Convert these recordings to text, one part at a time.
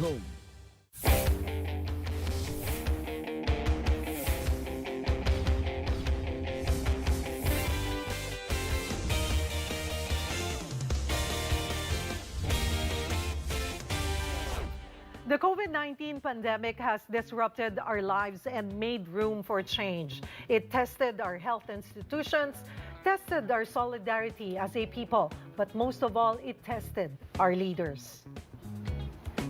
home. The COVID-19 pandemic has disrupted our lives and made room for change. It tested our health institutions, tested our solidarity as a people, but most of all, it tested our leaders.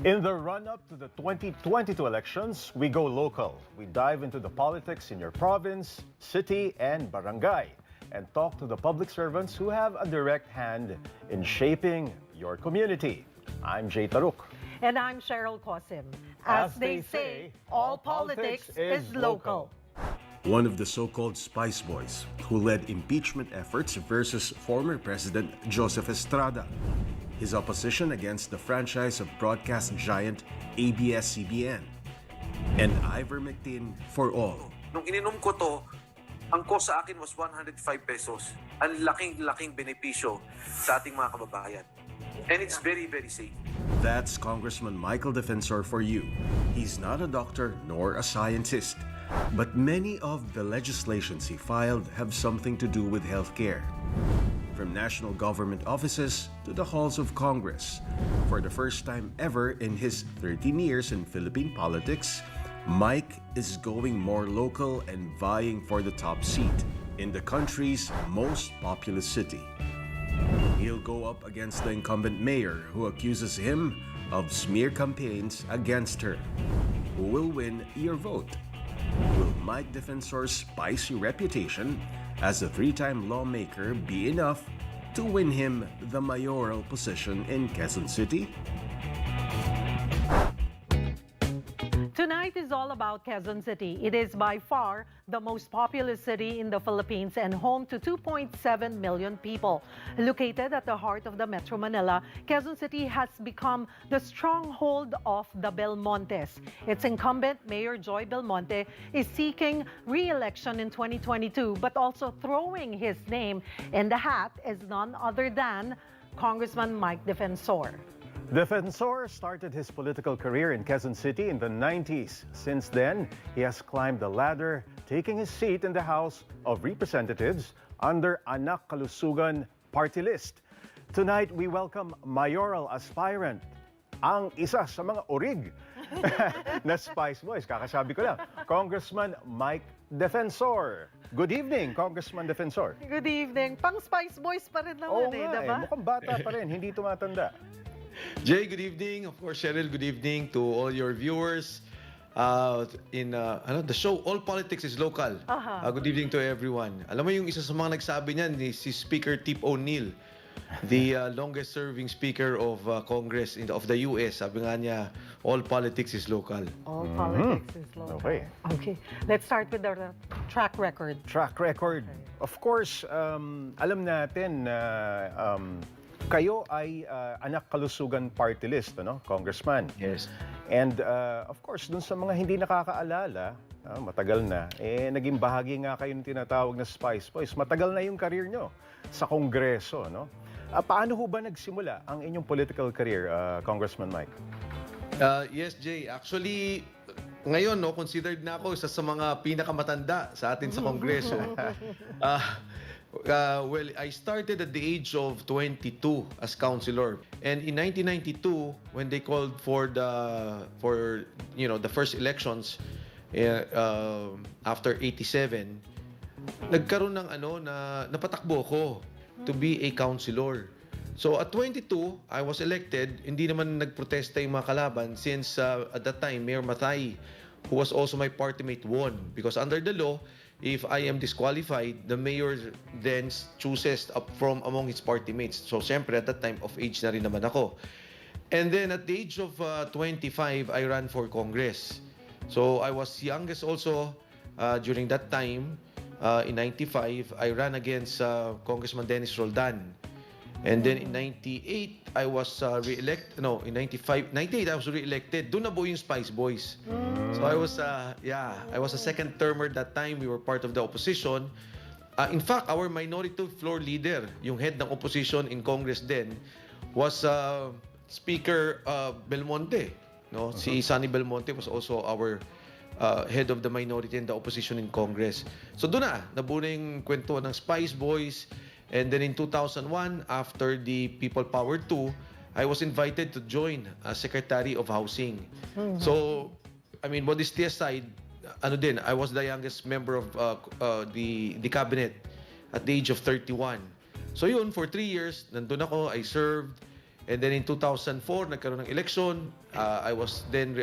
In the run-up to the 2022 elections, we go local. We dive into the politics in your province, city, and barangay, and talk to the public servants who have a direct hand in shaping your community. I'm Taruc. And I'm Cheryl Cosim. As they say, all politics is local. One of the so-called Spice Boys who led impeachment efforts versus former President Joseph Estrada. His opposition against the franchise of broadcast giant ABS-CBN. And ivermectin for all. Nung ininom ko to, ang cost sa akin was 105 pesos. Ang laking benepisyo sa ating mga kababayan. And it's very, very safe. That's Congressman Michael Defensor for you. He's not a doctor nor a scientist, but many of the legislations he filed have something to do with healthcare. From national government offices to the halls of Congress. For the first time ever in his 13 years in Philippine politics, Mike is going more local and vying for the top seat in the country's most populous city. He'll go up against the incumbent mayor who accuses him of smear campaigns against her. Who will win your vote? Will Mike Defensor's spicy reputation as a three-time lawmaker be enough to win him the mayoral position in Quezon City? Tonight is all about Quezon City. It is by far the most populous city in the Philippines and home to 2.7 million people. Located at the heart of the Metro Manila, Quezon City has become the stronghold of the Belmontes. Its incumbent, Mayor Joy Belmonte, is seeking re-election in 2022, but also throwing his name in the hat is none other than Congressman Mike Defensor. Defensor started his political career in Quezon City in the 90s. Since then, he has climbed the ladder, taking his seat in the House of Representatives under Anakalusugan Party-list. Tonight, we welcome mayoral aspirant, ang isa sa mga orig na Spice Boys, kakasabi ko lang, Congressman Mike Defensor. Good evening, Congressman Defensor. Good evening. Pang Spice Boys pa rin naman diba? Mukhang bata pa rin, hindi tumatanda. Jay, good evening. Of course, Cheryl, good evening to all your viewers in the show All Politics is Local. Good evening to everyone. Alam mo yung isa sa mga nagsabi niyan, si Speaker Tip O'Neill, the longest serving Speaker of Congress of the US. Sabi nga niya, all politics is local. All politics is local. Okay. Let's start with the track record. Track record. Of course, alam natin na kayo ay Anakalusugan Party-list, ano, Congressman? Yes. And of course, dun sa mga hindi nakakaalala, matagal na, naging bahagi nga kayo ng tinatawag na Spice Boys. Matagal na yung career nyo sa Kongreso, no? Paano ho ba nagsimula ang inyong political career, Congressman Mike? Yes, Jay. Actually, ngayon, no, considered na ako isa sa mga pinakamatanda sa atin sa Kongreso. Well, I started at the age of 22 as councilor, and in 1992, when they called for the first elections after 87, nagkaroon ng napatakbo ko to be a councilor. So at 22, I was elected. Hindi naman nagprotesta yung mga kalaban since at that time Mayor Matay, who was also my party mate, won, because under the law, if I am disqualified, the mayor then chooses up from among his party mates. So, siyempre, at that time, of age na rin naman ako. And then, at the age of 25, I ran for Congress. So, I was youngest also during that time. In 95, I ran against Congressman Dennis Roldan. And then in 98, I was re-elected. No, in 98, I was re-elected. Doon na buo yung Spice Boys. So I was, I was a second termer that time. We were part of the opposition. In fact, our minority floor leader, yung head ng opposition in Congress then, was Speaker Belmonte. no? Si Sonny Belmonte was also our head of the minority and the opposition in Congress. So doon nabuo na yung kwento ng Spice Boys. And then in 2001, after the People Power 2, I was invited to join as Secretary of Housing. So, I mean, modesty aside, I was the youngest member of the cabinet at the age of 31. So yun, for 3 years, nandun ako, I served. And then in 2004, nagkaroon ng election. I was then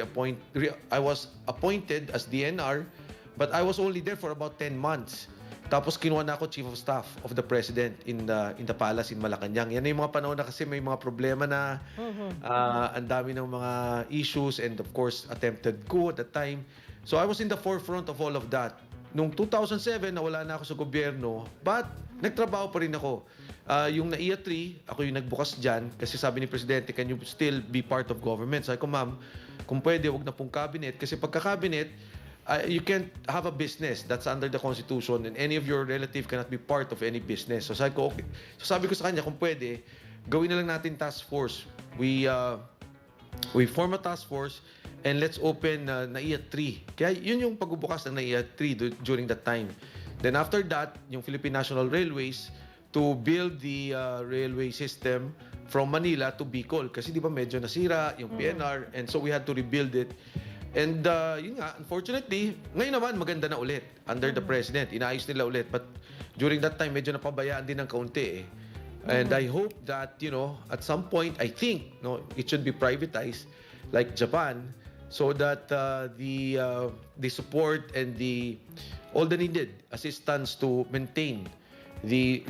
appointed as DNR, but I was only there for about 10 months. Tapos kinuha na ako Chief of Staff of the President in the palace in Malacanang. Yan yung mga panahon na kasi may mga problema na ang dami ng mga issues and of course attempted coup at the time. So I was in the forefront of all of that. Nung 2007, nawala na ako sa gobyerno, but nagtrabaho pa rin ako. Yung NAIA 3, ako yung nagbukas dyan kasi sabi ni Presidente, can you still be part of government? Sabi ko, ma'am, kung pwede, wag na pong cabinet. Kasi pagka-cabinet, you can't have a business. That's under the Constitution and any of your relative cannot be part of any business. So sabi ko, okay. So sabi ko sa kanya, kung pwede, gawin na lang natin task force. We form a task force and let's open NAIA 3. Kaya yun yung pagbubukas ng NAIA 3 during that time. Then after that, yung Philippine National Railways to build the railway system from Manila to Bicol. Kasi di ba medyo nasira yung PNR and so we had to rebuild it. And yun nga, unfortunately, ngayon naman maganda na ulit under the President. Inaayos nila ulit. But during that time, medyo napabayaan din ng kaunti eh. And I hope that, at some point, I think, it should be privatized like Japan so that the support and all the needed assistance to maintain the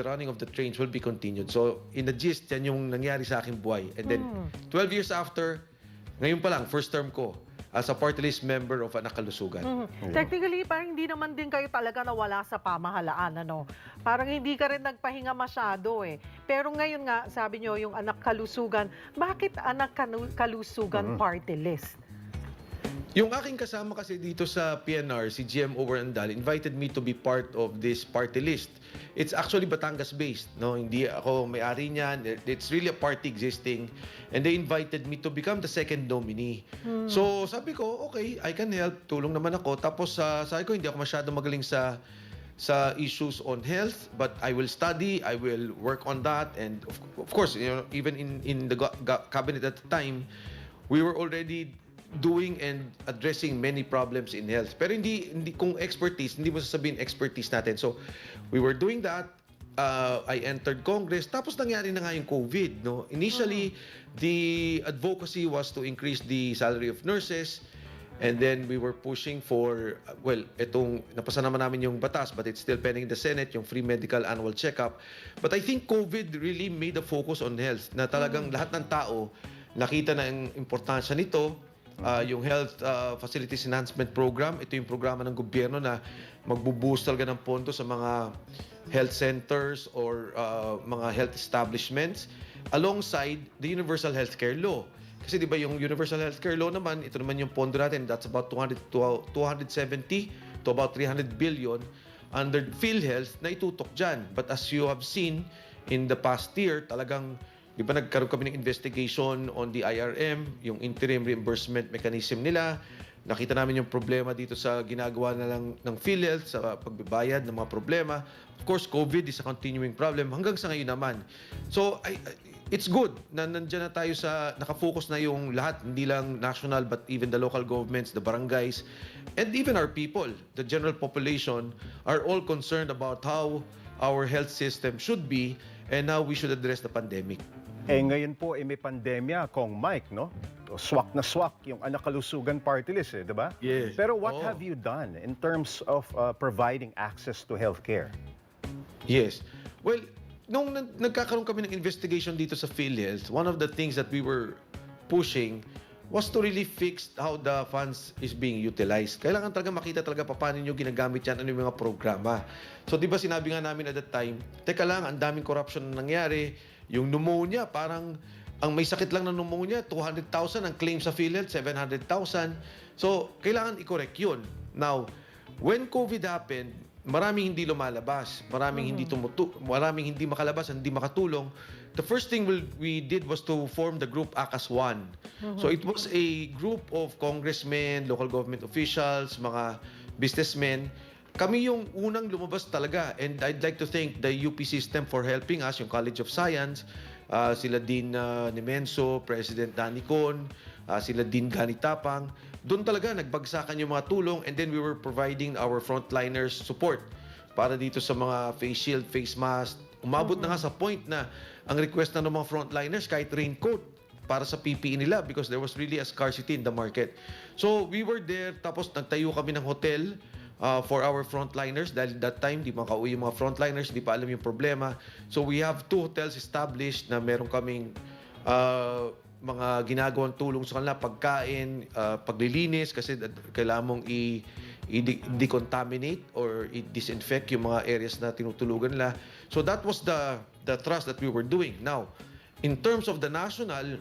running of the trains will be continued. So, in the gist, yan yung nangyari sa aking buhay. And then, 12 years after, ngayon pa lang, first term ko, as a party-list member of Anakalusugan. Technically, parang hindi naman din kayo talaga nawala sa pamahalaan, ano? Parang hindi ka rin nagpahinga masyado eh. Pero ngayon nga, sabi nyo, yung Anakalusugan, bakit Anakalusugan Party-list? Yung aking kasama kasi dito sa PNR, si GM Overandal, invited me to be part of this party list. It's actually Batangas-based, no? Hindi ako may-ari niyan. It's really a party existing. And they invited me to become the second nominee. So sabi ko, okay, I can help. Tulong naman ako. Tapos sabi ko, hindi ako masyado magaling sa issues on health, but I will study, I will work on that. And of course, even in the cabinet at the time, we were already doing and addressing many problems in health. Pero hindi kung expertise, hindi mo sasabihin expertise natin. So, we were doing that. I entered Congress. Tapos nangyari na nga yung COVID, no? Initially, the advocacy was to increase the salary of nurses. And then we were pushing for, itong napasa naman namin yung batas, but it's still pending in the Senate, yung free medical annual checkup. But I think COVID really made a focus on health, na talagang lahat ng tao nakita na ang importansya nito. Yung Health Facilities Enhancement Program, ito yung programa ng gobyerno na magbo-boost talaga ng pondo sa mga health centers or mga health establishments alongside the Universal Healthcare Law. Kasi di ba yung Universal Healthcare Law naman, ito naman yung pondo natin, that's about 270 to about 300 billion under PhilHealth na itutok dyan. But as you have seen in the past year, talagang di ba nagkaroon kami ng investigation on the IRM, yung interim reimbursement mechanism nila. Nakita namin yung problema dito sa ginagawa na lang ng PhilHealth sa pagbabayad ng mga problema. Of course, COVID is a continuing problem hanggang sa ngayon naman. So, it's good na nandiyan na tayo nakafocus na yung lahat, hindi lang national but even the local governments, the barangays, and even our people, the general population, are all concerned about how our health system should be and how we should address the pandemic. Ngayon po may pandemya, Kong Mike, no? Swak na swak yung Anakalusugan Party-list, di ba? Yes. Pero what have you done in terms of providing access to healthcare? Yes. Well, nung nagkakaroon kami ng investigation dito sa PhilHealth, one of the things that we were pushing was to really fix how the funds is being utilized. Kailangan talaga makita talaga paano nyo ginagamit yan, ano yung mga programa. So, di ba sinabi nga namin at that time, teka lang, ang daming corruption na nangyari. Yung pneumonia, parang ang may sakit lang ng pneumonia, 200,000. Ang claim sa PhilHealth, 700,000. So, kailangan i-correct yun. Now, when COVID happened, maraming hindi lumalabas, maraming hindi makalabas, hindi makatulong. the first thing we did was to form the group ACAS 1. So it was a group of congressmen, local government officials, mga businessmen. Kami yung unang lumabas talaga, and I'd like to thank the UP system for helping us, yung College of Science, sila Dean Nemenso, President Danny Con, sila Dean Gani Tapang. Doon talaga nagbagsakan yung mga tulong, and then we were providing our frontliners support para dito sa mga face shield, face mask. Umabot na nga sa point na ang request na ng mga frontliners kahit raincoat para sa PPE nila because there was really a scarcity in the market. So we were there, tapos nagtayo kami ng hotel for our frontliners dahil that time di makauwi yung mga frontliners, di pa alam yung problema. So we have 2 hotels established na meron kaming mga ginagawang tulong sa kanila, pagkain, paglilinis kasi kailangan mong i-decontaminate or i-disinfect yung mga areas na tinutulugan nila. So that was the thrust that we were doing. Now, in terms of the national,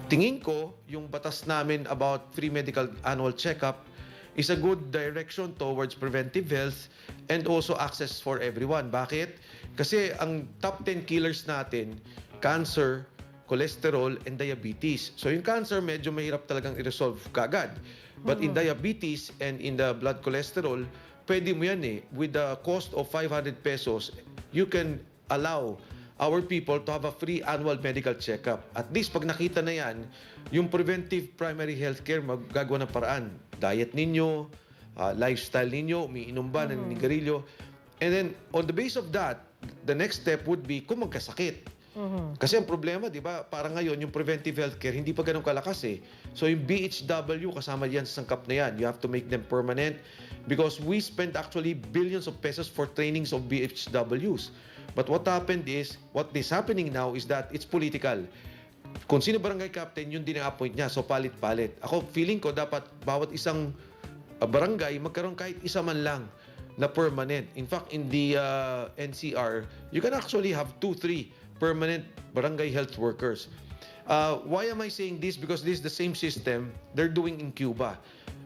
tingin ko yung batas namin about free medical annual checkup is a good direction towards preventive health and also access for everyone. Bakit? Kasi ang top 10 killers natin, cancer, cholesterol, and diabetes. So yung cancer, medyo mahirap talagang i-resolve kaagad. But in diabetes and in the blood cholesterol, pwede mo yan eh. With the cost of 500 pesos, you can allow our people to have a free annual medical checkup. At least pag nakita na yan, yung preventive primary healthcare magagawa ng paraan. Diet ninyo, lifestyle ninyo, umiinom ba, naninigarilyo. And then, on the base of that, the next step would be kung magkasakit. Kasi ang problema, di ba, parang ngayon, yung preventive healthcare, hindi pa ganun kalakas eh. So yung BHW, kasama yan sa sangkap na yan. You have to make them permanent because we spent actually billions of pesos for trainings of BHWs. But what happened is, what is happening now is that it's political. Kung sino barangay captain, yun din ang appoint niya. So palit-palit. Ako, feeling ko dapat bawat isang barangay, magkaroon kahit isa man lang na permanent. In fact, in the NCR, you can actually have 2-3 permanent barangay health workers. Why am I saying this? Because this is the same system they're doing in Cuba.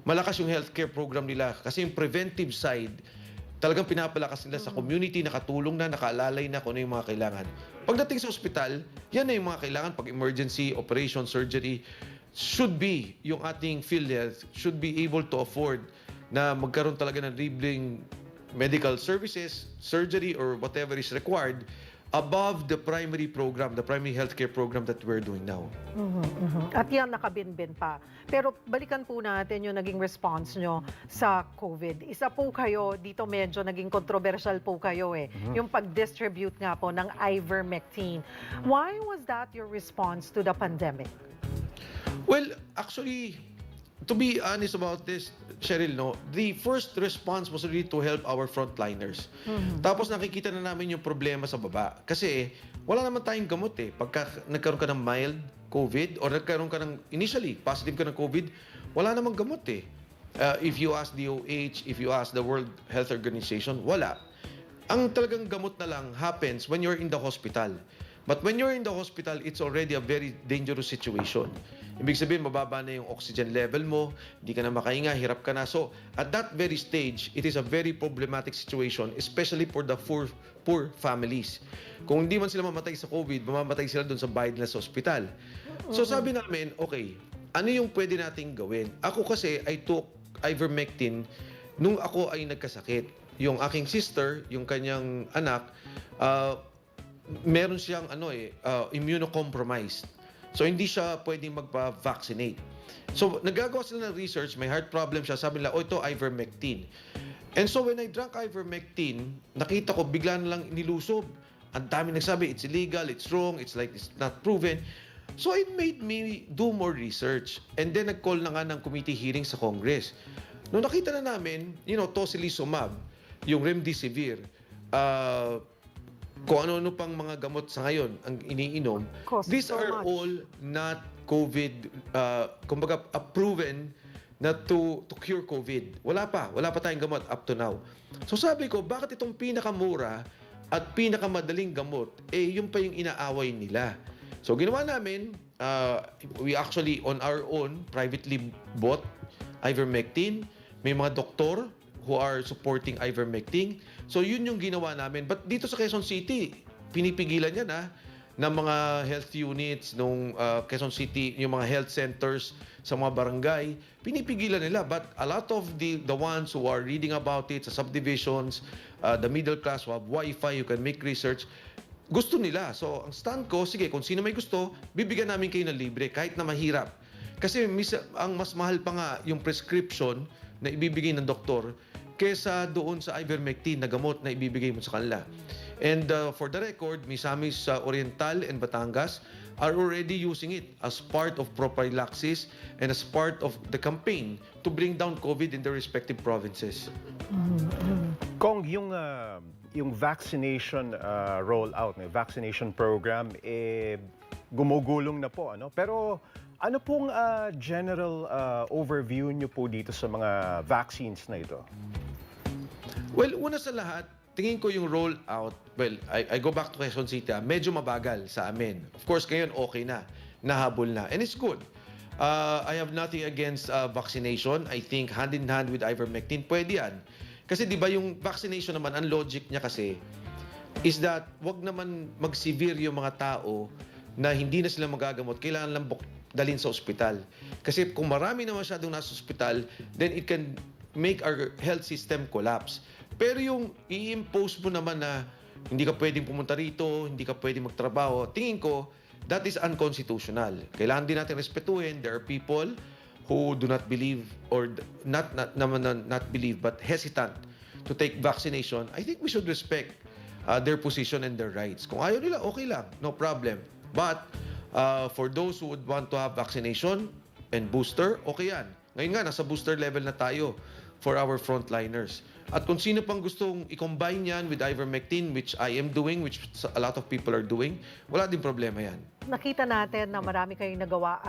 Malakas yung healthcare program nila kasi yung preventive side, talagang pinapalakas nila sa community, nakatulong na, nakaalalay na kung ano yung mga kailangan. Pagdating sa ospital, yan na yung mga kailangan pag emergency, operation, surgery, should be, yung ating field health, should be able to afford na magkaroon talaga ng libreng medical services, surgery, or whatever is required above the primary program, the primary healthcare program that we're doing now. At yan nakabinbin pa. Pero balikan po natin yung naging response nyo sa COVID. Isa po kayo, dito medyo naging controversial po kayo eh. Yung pag-distribute nga po ng ivermectin. Why was that your response to the pandemic? Well, actually, to be honest about this, Cheryl, no, the first response was really to help our frontliners. Tapos nakikita na namin yung problema sa baba. Kasi wala naman tayong gamot eh. Pagka nagkaroon ka ng mild COVID or nagkaroon ka ng, initially, positive ka ng COVID, wala namang gamot eh. If you ask DOH, if you ask the World Health Organization, wala. Ang talagang gamot na lang happens when you're in the hospital. But when you're in the hospital, it's already a very dangerous situation. Ibig sabihin, mababa na yung oxygen level mo, hindi ka na makahinga, hirap ka na. So, at that very stage, it is a very problematic situation, especially for the poor families. Kung hindi man sila mamatay sa COVID, mamamatay sila doon sa bayad nila sa ospital. So, sabi namin, okay, ano yung pwede nating gawin? Ako kasi, I took ivermectin nung ako ay nagkasakit. Yung aking sister, yung kanyang anak, meron siyang immunocompromised. So hindi siya pwedeng magpa-vaccinate. So nagagawa sila ng research, may heart problem siya, sabi nila, ito ivermectin. And so when I drank ivermectin, nakita ko bigla na lang nilusob. Ang dami nagsabi, it's illegal, it's wrong, it's not proven. So it made me do more research. And then nag-call na nga ng committee hearing sa Congress. Nung nakita na namin, tocilizumab, yung remdesivir, kung ano-ano pang mga gamot sa ngayon ang iniinom, these are all not COVID, kumbaga, proven na to cure COVID. Wala pa tayong gamot up to now. So sabi ko, bakit itong pinakamura at pinakamadaling gamot, yun pa yung inaaway nila. So ginawa namin, we actually on our own privately bought ivermectin. May mga doktor who are supporting ivermectin. So yun yung ginawa namin. But dito sa Quezon City, pinipigilan yan ng mga health units nung Quezon City, yung mga health centers sa mga barangay, pinipigilan nila. But a lot of the ones who are reading about it sa subdivisions, the middle class who have Wi-Fi, you can make research, gusto nila. So, ang stand ko, sige, kung sino may gusto, bibigyan namin kayo ng libre kahit na mahirap. Kasi ang mas mahal pa nga yung prescription na ibibigay ng doktor kesa doon sa ivermectin na gamot na ibibigay mo sa kanila. And for the record, Misamis Oriental and Batangas are already using it as part of prophylaxis and as part of the campaign to bring down COVID in their respective provinces. Kung yung vaccination rollout, yung vaccination program, gumugulong na po, ano? Pero ano pong general overview nyo po dito sa mga vaccines na ito? Well, una sa lahat, tingin ko yung rollout, well, I go back to Quezon City, medyo mabagal sa amin. Of course, ngayon okay na, nahabol na, and it's good. I have nothing against vaccination. I think hand in hand with ivermectin, pwede yan. Kasi di ba yung vaccination naman, ang logic niya kasi is that wag naman mag-severe yung mga tao na hindi na sila magagamot, kailangan lang dalhin sa ospital. Kasi kung marami na masyadong nasa ospital, then it can make our health system collapse. Pero yung i-impose mo naman na hindi ka pwedeng pumunta rito, hindi ka pwedeng magtrabaho, tingin ko, that is unconstitutional. Kailangan din natin respetuhin. There are people who do not believe or not believe but hesitant to take vaccination. I think we should respect their position and their rights. Kung ayaw nila, okay lang, no problem. But for those who would want to have vaccination and booster, okay yan. Ngayon nga, nasa booster level na tayo for our frontliners. At kung sino pang gustong i-combine yan with ivermectin, which I am doing, which a lot of people are doing, wala din problema yan. Nakita natin na marami kayong nagawa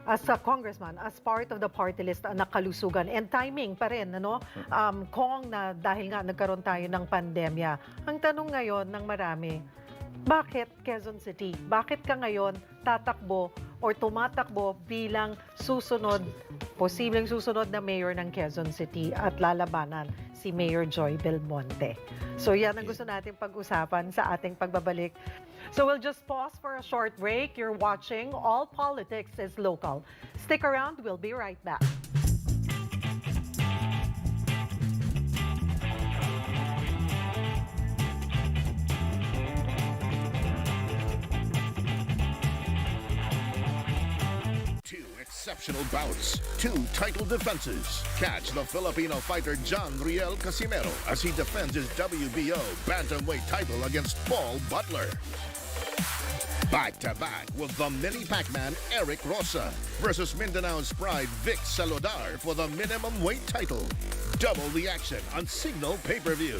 as a congressman, as part of the party list Anakalusugan, and timing pa rin, ano? Kung na dahil nga nagkaroon tayo ng pandemya. Ang tanong ngayon ng marami, bakit Quezon City? Bakit ka ngayon tatakbo or tumatakbo bilang posibleng susunod na mayor ng Quezon City at lalabanan si Mayor Joy Belmonte? So yan ang gusto natin pag-usapan sa ating pagbabalik. So we'll just pause for a short break. You're watching All Politics is Local. Stick around, we'll be right back. Exceptional bouts, 2 title defenses. Catch the Filipino fighter John Riel Casimero as he defends his WBO bantamweight title against Paul Butler. Back-to-back with the mini Pac-Man Eric Rosa versus Mindanao's pride Vic Salodar for the minimum weight title. Double the action on Cignal pay-per-view.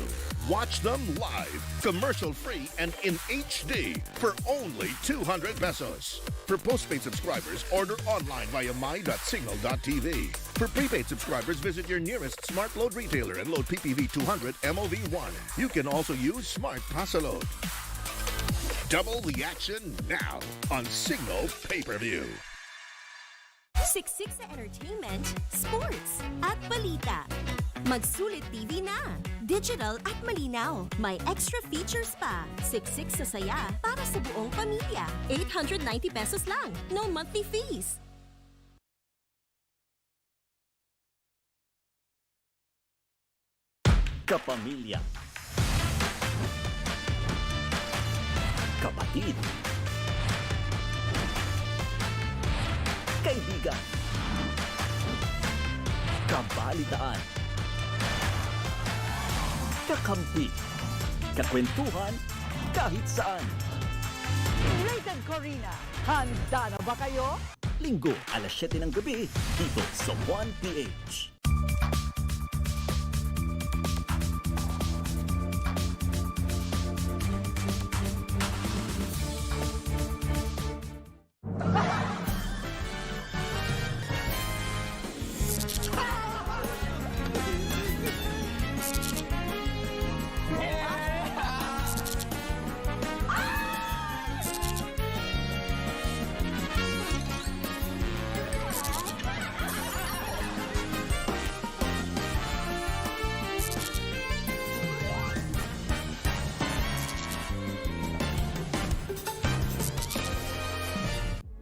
Watch them live, commercial-free and in HD for only 200 pesos. For postpaid subscribers, order online via my.cignal.tv. For prepaid subscribers, visit your nearest Smart Load retailer and load PPV 200 MOV1. You can also use Smart Pasalode. Double the action now on Cignal pay-per-view. Siksik sa entertainment, sports, at balita. Magsulit TV na. Digital at malinaw. May extra features pa. Siksik sa saya para sa buong pamilya. 890 pesos lang. No monthly fees. Kapamilya. Kapatid. Kaibigan. Kabalitaan. Kakampi. Kakwentuhan kahit saan. Rated Corina, handa na ba kayo? Linggo, alas 7 ng gabi, dito sa 1PH.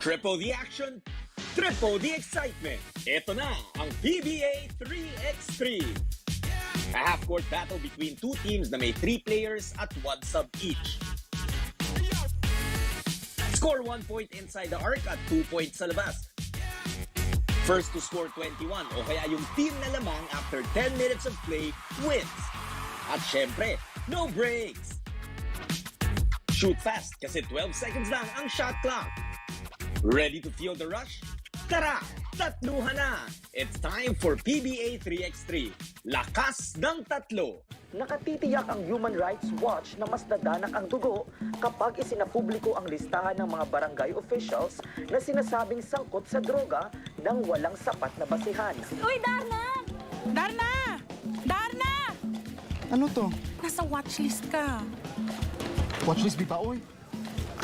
Triple the action, triple the excitement. Ito na ang PBA 3x3. A half-court battle between two teams na may 3 players at 1 sub each. Score 1 point inside the arc at 2 points sa labas. First to score 21 o kaya yung team na lamang after 10 minutes of play wins. At syempre, no breaks. Shoot fast kasi 12 seconds lang ang shot clock. Ready to feel the rush? Tara, tatluhan na! It's time for PBA 3x3. Lakas ng tatlo! Nakatitiyak ang Human Rights Watch na mas dadanak ang dugo kapag isinapubliko ang listahan ng mga barangay officials na sinasabing sangkot sa droga nang walang sapat na basihan. Uy, Darna! Darna! Darna! Ano to? Nasa watchlist ka. Watchlist di ba, oy?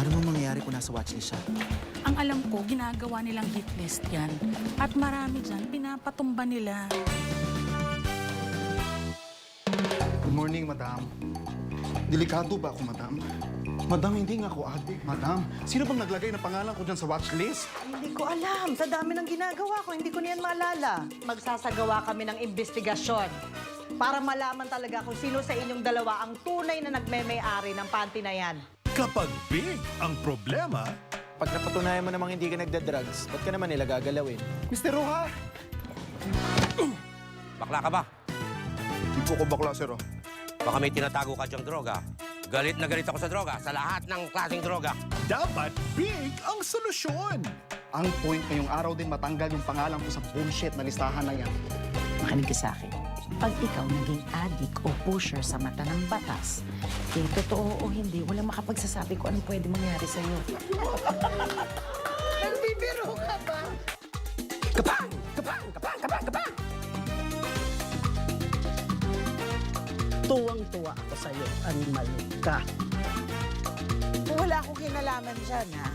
Ano mang mangyayari kung nasa watchlist siya? Ang alam ko, ginagawa nilang hit list yan. At marami dyan, pinapatumba nila. Good morning, madam. Delikado ba ako, madam? Madam, hindi nga ako adik, madam. Sino bang naglagay ng pangalan ko dyan sa watchlist? Hindi ko alam. Sa dami ng ginagawa ko, hindi ko niyan maalala. Magsasagawa kami ng investigasyon para malaman talaga kung sino sa inyong dalawa ang tunay na nagme-may-ari ng panty na yan. Kapag big ang problema, Pag napatunayan mo namang hindi ka nagda-drugs, ba't ka naman nila gagalawin? Mr. Roja! Bakla ka ba? Hindi po ko bakla, sir. Baka may tinatago ka dyang droga. Galit na galit ako sa droga, sa lahat ng klaseng droga. dapat big ang solusyon. Ang point ngayong araw din matanggal yung pangalan ko sa bullshit na listahan na yan. Makinig ka sa akin. Pag ikaw naging addict o pusher sa mata ng batas, eh, totoo o hindi, walang makapagsasabi kung anong pwede mangyari sa'yo. Nagbibiro ka ba? Kapang! Kapang! Kapang! Kapang! Kapang! Tuwang-tuwa ako sa'yo, animal ka. Wala akong kinalaman dyan, ha?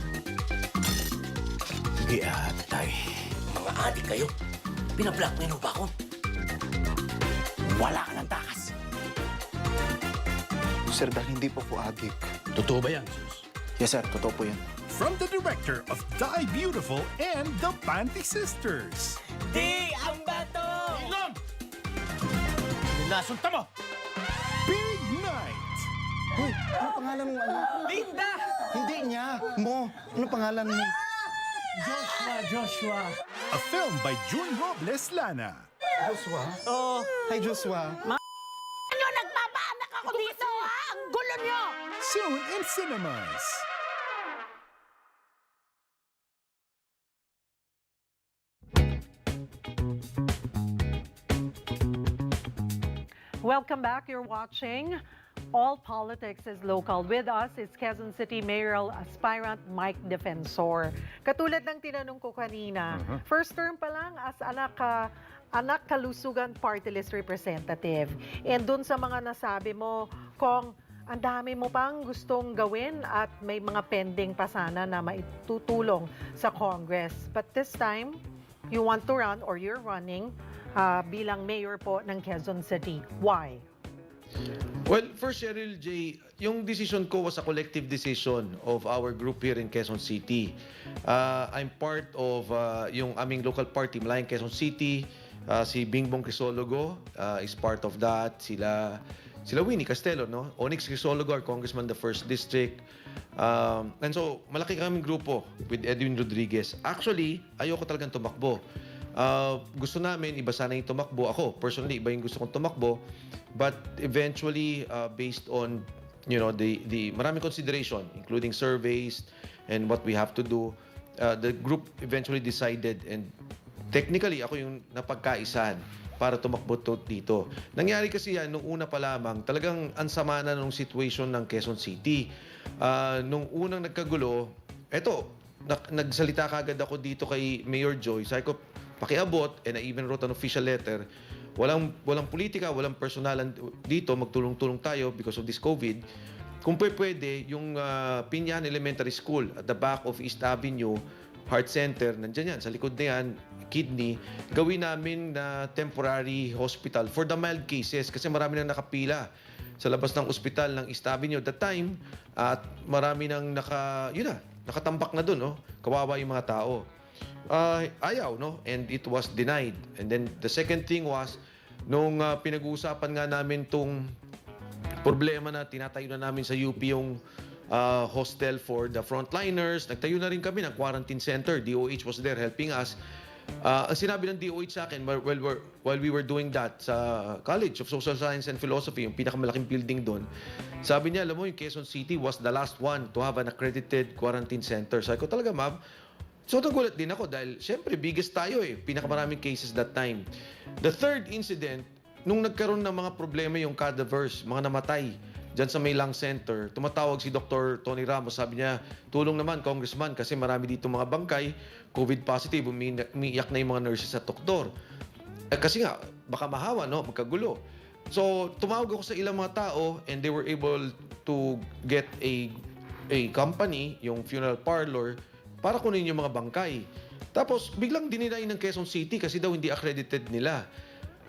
Sige, tay. Mga adik kayo. Pinablockmail mo ba ako? Wala ka ng takas. Sir, dahil hindi po ko addict. Totoo ba yan, sus? Yes, sir. Totoo po yan. From the director of Die Beautiful and the Panty Sisters. Di ang bato! Ilong! Nasunta mo! Big Night! Hoy, ano pangalan mo? Ano? Linda! Hindi niya. Mo. Ano pangalan mo? Joshua. A film by June Robles Lana. Joshua? Oh, hi, Joshua. Ano, nagpapaanak ako dito, ha? Ang gulo nyo! Soon in cinemas. Welcome back. You're watching All Politics is Local. With us is Quezon City mayoral aspirant Mike Defensor. Katulad ng tinanong ko kanina, first term pa lang as Anakalusugan Party-list Representative. And dun sa mga nasabi mo, Kong, ang dami mo pang gustong gawin at may mga pending pa sana na maitutulong sa Congress. But this time, you want to run or you're running bilang mayor po ng Quezon City. Why? Well, first, Cheryl J, yung decision ko was a collective decision of our group here in Quezon City. I'm part of yung aming local party, Malayang Quezon City. Si Bingbong Crisologo is part of that. Sila Winnie Castelo, no? Onyx Crisologo, our congressman, the 1st District. And so, malaki kaming grupo with Edwin Rodriguez. Actually, ayoko talagang tumakbo. Gusto namin, iba sana yung tumakbo. Ako, personally, iba yung gusto kong tumakbo. But eventually, based on, you know, the maraming consideration, including surveys and what we have to do, the group eventually decided, and technically, ako yung napagkaisahan para tumakbo dito. Nangyari kasi yan, nung una pa lamang, talagang ansama na nung situation ng Quezon City. Nung unang nagkagulo, eto, nagsalita kagad ako dito kay Mayor Joy. Sabi ko, pakiabot, and I even wrote an official letter. Walang politika, walang personalan dito, magtulong-tulong tayo because of this COVID. Kung pwede, yung Pinyan Elementary School at the back of East Avenue, Heart Center, nandyan yan, sa likod na yan, kidney, gawin namin na temporary hospital for the mild cases kasi marami nang nakapila sa labas ng ospital ng East Avenue at that time at marami nang nakatambak na doon, no? Kawawa yung mga tao. Ayaw, no? And it was denied. And then the second thing was, nung pinag-uusapan nga namin tong problema na tinatayo na namin sa UP yung hostel for the frontliners, nagtayo na rin kami ng quarantine center. DOH was there helping us. Ang sinabi ng DOH sa akin while we were doing that sa College of Social Science and Philosophy, yung pinakamalaking building doon, sabi niya, alam mo, yung Quezon City was the last one to have an accredited quarantine center. Sabi ko, talaga, ma'am? So nagulat din ako dahil syempre biggest tayo pinakamaraming cases that time. The third incident, nung nagkaroon ng mga problema yung cadavers, mga namatay dyan sa May Lang Center, tumatawag si Dr. Tony Ramos, sabi niya, tulong naman, Congressman, kasi marami dito mga bangkay, COVID positive, umiiyak na yung mga nurses at doktor. Kasi nga, baka mahawa, no? Magkagulo. So, tumawag ako sa ilang mga tao and they were able to get a company, yung funeral parlor, para kunin yung mga bangkay. Tapos, biglang dininay ng Quezon City kasi daw hindi accredited nila.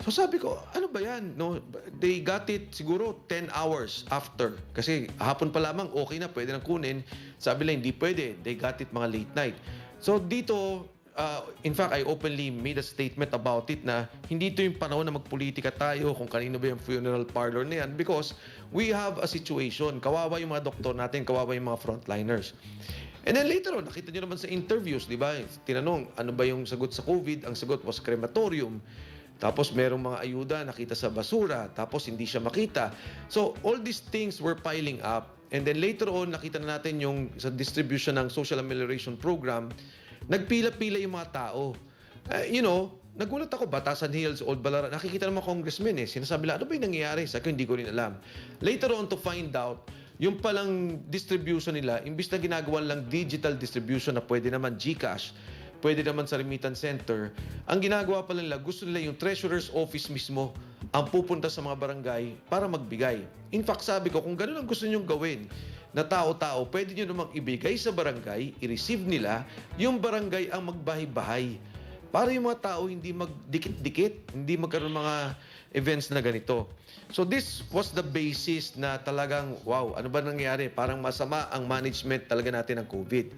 So sabi ko, ano ba yan? No, they got it siguro 10 hours after. Kasi hapon pa lamang, okay na, pwede nang kunin. Sabi lang, hindi pwede. They got it mga late night. So dito, in fact, I openly made a statement about it na hindi ito yung panahon na magpolitika tayo kung kanino ba yung funeral parlor na yan because we have a situation. Kawawa yung mga doktor natin, kawawa yung mga frontliners. And then later on, nakita nyo naman sa interviews, di ba? Tinanong, ano ba yung sagot sa COVID? Ang sagot was crematorium. Tapos merong mga ayuda nakita sa basura, tapos hindi siya makita. So all these things were piling up. And then later on, nakita na natin yung sa distribution ng Social Amelioration Program, nagpila-pila yung mga tao. Nagulat ako, Batasan Hills, Old Balara, nakikita ng mga congressmen sinasabi lang, ano ba yung nangyayari? Sa akin, hindi ko rin alam. Later on to find out, yung palang distribution nila, imbis na ginagawa lang digital distribution na pwede naman GCash, pwede naman sa remittance center, ang ginagawa pala nila, gusto nila yung treasurer's office mismo ang pupunta sa mga barangay para magbigay. In fact, sabi ko, kung ganun ang gusto nyong gawin na tao-tao, pwede nyo namang ibigay sa barangay, i-receive nila, yung barangay ang magbahay-bahay. Para yung mga tao hindi magdikit-dikit, hindi magkaroon mga events na ganito. So this was the basis na talagang, wow, ano ba nangyari? Parang masama ang management talaga natin ng COVID.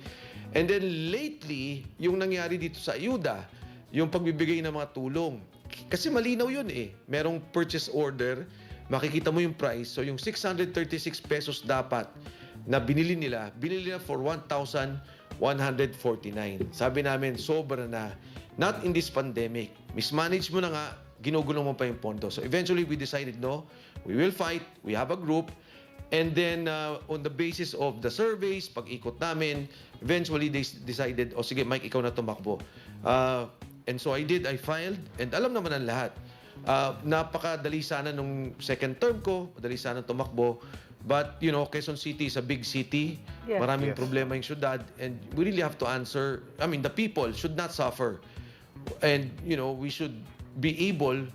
And then lately, yung nangyari dito sa ayuda, yung pagbibigay ng mga tulong. Kasi malinaw yun Merong purchase order, makikita mo yung price. So yung 636 pesos dapat na binili nila for 1,149. Sabi namin, sobra na. Not in this pandemic. Mismanage mo na nga, ginugulong mo pa yung pondo. So eventually, we decided, no, we will fight. We have a group. And then, on the basis of the surveys, pag-ikot namin, eventually they decided, sige Mike, ikaw na tumakbo. And so I filed, and alam naman ang lahat. Napakadali sana nung second term ko, madali sana tumakbo. But, Quezon City is a big city. Yes. Maraming problema yung syudad. And we really have to answer, the people should not suffer. And, we should be able,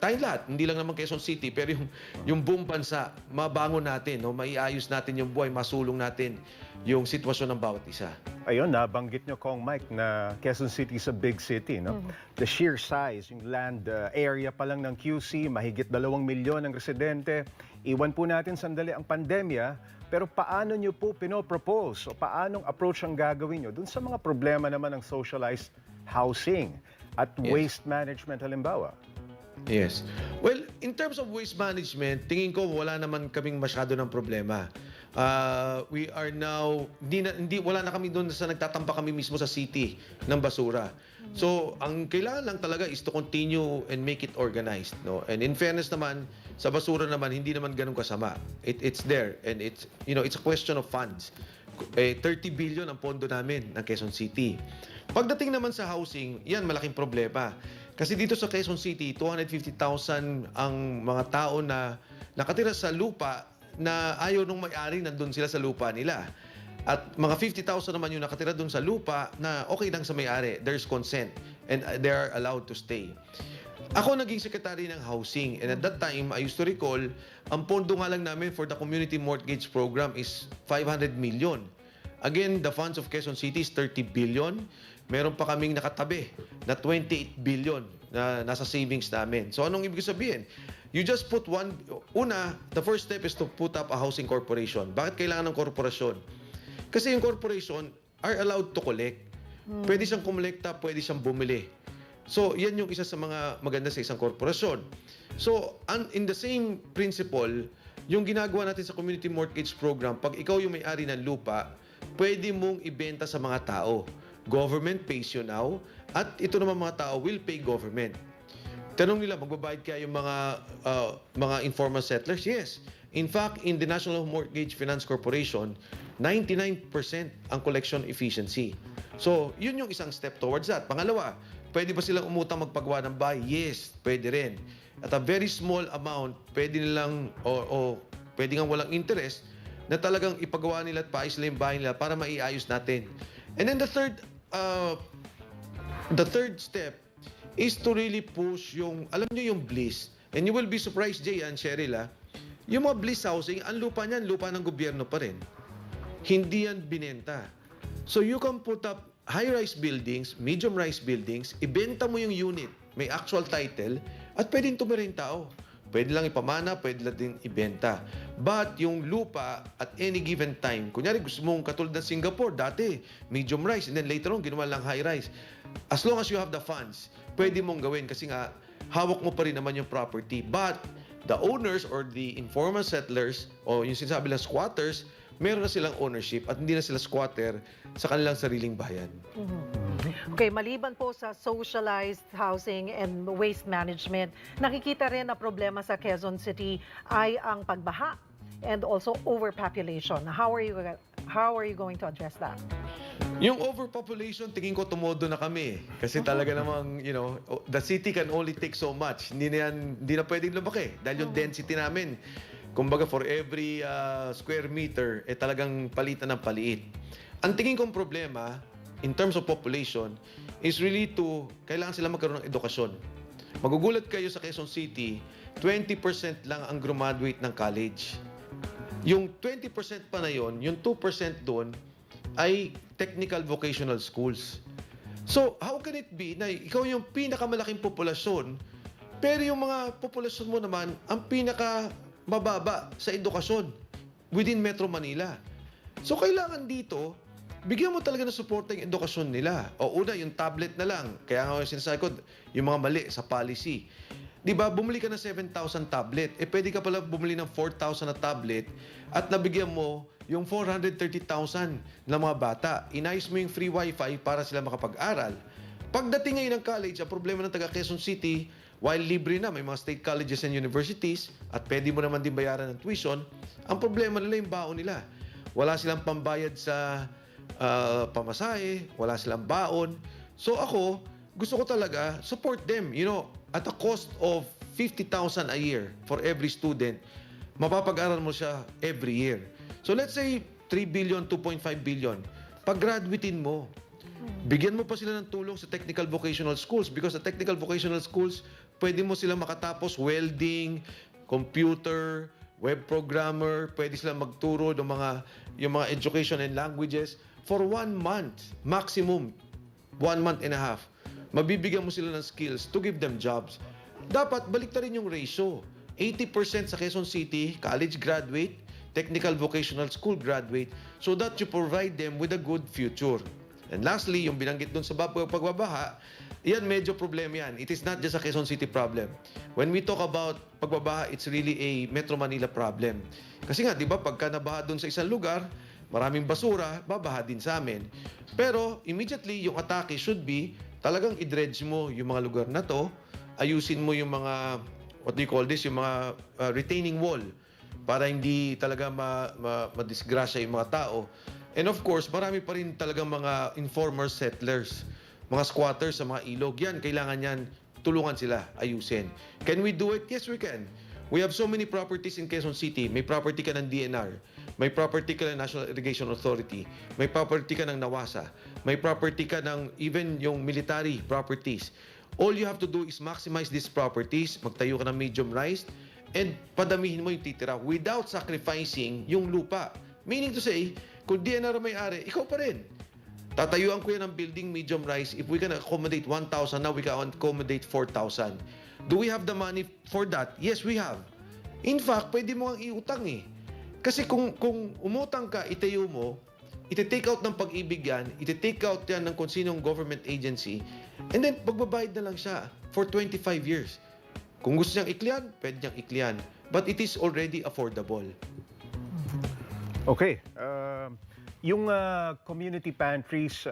tayong lahat, hindi lang naman Quezon City, pero yung buong bansa, mabangon natin, maiayos natin yung buhay, masulong natin yung sitwasyon ng bawat isa. Ayun, nabanggit nyo, Kong Mike, na Quezon City is a big city, no? The sheer size, yung land area pa lang ng QC, mahigit 2 milyon ang residente. Iwan po natin sandali ang pandemya, pero paano nyo po pinopropose o paanong approach ang gagawin nyo dun sa mga problema naman ng socialized housing at waste management halimbawa? Yes. Well, in terms of waste management, tingin ko wala naman kaming masyado ng problema. We are now, wala na kami doon sa nagtatampa kami mismo sa city ng basura. So, ang kailangan lang talaga is to continue and make it organized. No? And in fairness naman, sa basura naman, hindi naman ganun kasama. It's there. And it's a question of funds. 30 billion ang pondo namin ng Quezon City. Pagdating naman sa housing, yan malaking problema. Kasi dito sa Quezon City, 250,000 ang mga tao na nakatira sa lupa na ayaw nung may-ari, nandun sila sa lupa nila. At mga 50,000 naman yung nakatira dun sa lupa na okay lang sa may-ari. There's consent and they are allowed to stay. Ako naging secretary ng housing and at that time, I used to recall, ang pondo nga lang namin for the community mortgage program is 500 million. Again, the funds of Quezon City is 30 billion. Meron pa kaming nakatabi na 28 billion na nasa savings namin. So anong ibig sabihin? You just put the first step is to put up a housing corporation. Bakit kailangan ng korporasyon? Kasi yung corporation, are allowed to collect. Pwede siyang kumolekta, pwede siyang bumili. So, yan yung isa sa mga maganda sa isang korporasyon. So, in the same principle, yung ginagawa natin sa community mortgage program, pag ikaw yung may-ari ng lupa, pwede mong ibenta sa mga tao. Government pays you now, at ito naman mga tao will pay government. Tanong nila, magbabayad kaya yung mga informal settlers? Yes. In fact, in the National Mortgage Finance Corporation, 99% ang collection efficiency. So, yun yung isang step towards that. Pangalawa, pwede ba silang umutang magpagawa ng bahay? Yes, pwede rin. At a very small amount, pwede nilang, o pwede nga walang interest, na talagang ipagawa nila at paayos nila yung bahay nila para maiayos natin. And then the third step is to really push yung, alam nyo yung bliss. And you will be surprised, Jay and Cheryl, yung mga bliss housing, ang lupa niyan, lupa ng gobyerno pa rin. Hindi yan binenta. So you can put up high-rise buildings, medium-rise buildings, ibenta mo yung unit, may actual title, at pwedeng tumirin tao. Pwede lang ipamana, pwede lang din ibenta. But yung lupa at any given time, kunyari gusto mong katulad ng Singapore, dati medium-rise, and then later on, ginawa lang high-rise. As long as you have the funds, pwede mong gawin kasi nga, hawak mo pa rin naman yung property. But the owners or the informal settlers, o yung sinasabi lang squatters, meron na silang ownership at hindi na sila squatter sa kanilang sariling bayan. Okay, maliban po sa socialized housing and waste management, nakikita rin na problema sa Quezon City ay ang pagbaha and also overpopulation. How are you going to address that? Yung overpopulation, tingin ko tumodo na kami. Kasi talaga namang, the city can only take so much. Hindi na pwedeng lumaki dahil yung density namin, kumbaga for every square meter, talagang palitan ng paliit. Ang tingin kong problema, in terms of population, is really kailangan sila magkaroon ng edukasyon. Magugulat kayo sa Quezon City, 20% lang ang graduate ng college. Yung 20% pa na yon, yung 2% doon, ay technical vocational schools. So, how can it be na ikaw yung pinakamalaking populasyon, pero yung mga populasyon mo naman, ang mababa sa edukasyon within Metro Manila. So, kailangan dito, bigyan mo talaga ng suporta yung edukasyon nila. O una, yung tablet na lang. Kaya nga yung sinasabi ko, yung mga mali sa policy. Di ba, bumili ka ng 7,000 tablet. Pwede ka pala bumili ng 4,000 na tablet at nabigyan mo yung 430,000 na mga bata. Inayos mo yung free wifi para sila makapag-aral. Pagdating ngayon ng college, ang problema ng taga Quezon City, while libre na, may mga state colleges and universities, at pwede mo naman din bayaran ng tuition, ang problema nila yung baon nila. Wala silang pambayad sa pamasahe, wala silang baon. So ako, gusto ko talaga support them, at a cost of 50,000 a year for every student, mapapag-aral mo siya every year. So let's say 3 billion, 2.5 billion. Pag-graduatein mo, bigyan mo pa sila ng tulong sa technical vocational schools because sa technical vocational schools, pwede mo sila makatapos welding, computer, web programmer, pwede sila magturo ng yung mga education and languages for 1 month, maximum 1 month and a half. Mabibigyan mo sila ng skills to give them jobs. Dapat balik na rin yung ratio. 80% sa Quezon City, college graduate, technical vocational school graduate, so that you provide them with a good future. And lastly, yung binanggit doon sa pagbabaha, yan medyo problema yan. It is not just a Quezon City problem. When we talk about pagbabaha, it's really a Metro Manila problem. Kasi nga, di ba, pagka nabaha doon sa isang lugar, maraming basura, babaha din sa amin. Pero immediately, yung atake should be, talagang i-dredge mo yung mga lugar na to, ayusin mo yung mga, what do you call this, yung mga retaining wall, para hindi talaga madisgrasya yung mga tao. And of course, marami pa rin talagang mga informal settlers, mga squatters sa mga ilog. Yan, kailangan yan, tulungan sila, ayusin. Can we do it? Yes, we can. We have so many properties in Quezon City. May property ka ng DNR. May property ka ng National Irrigation Authority. May property ka ng NAWASA. May property ka ng even yung military properties. All you have to do is maximize these properties, magtayo ka ng medium-rise, and padamihin mo yung titira without sacrificing yung lupa. Meaning to say, kung DNR may-ari, ikaw pa rin. Tatayuan ko yan ng building medium-rise. If we can accommodate 1,000, now we can accommodate 4,000. Do we have the money for that? Yes, we have. In fact, pwede mo ang iutang eh. Kasi kung umutang ka, itayo mo, iti-take out ng Pag-ibig yan, iti-take out yan ng kung sinong government agency, and then magbabayad na lang siya for 25 years. Kung gusto niyang iklian, pwede niyang iklian. But it is already affordable. Okay. Yung community pantries,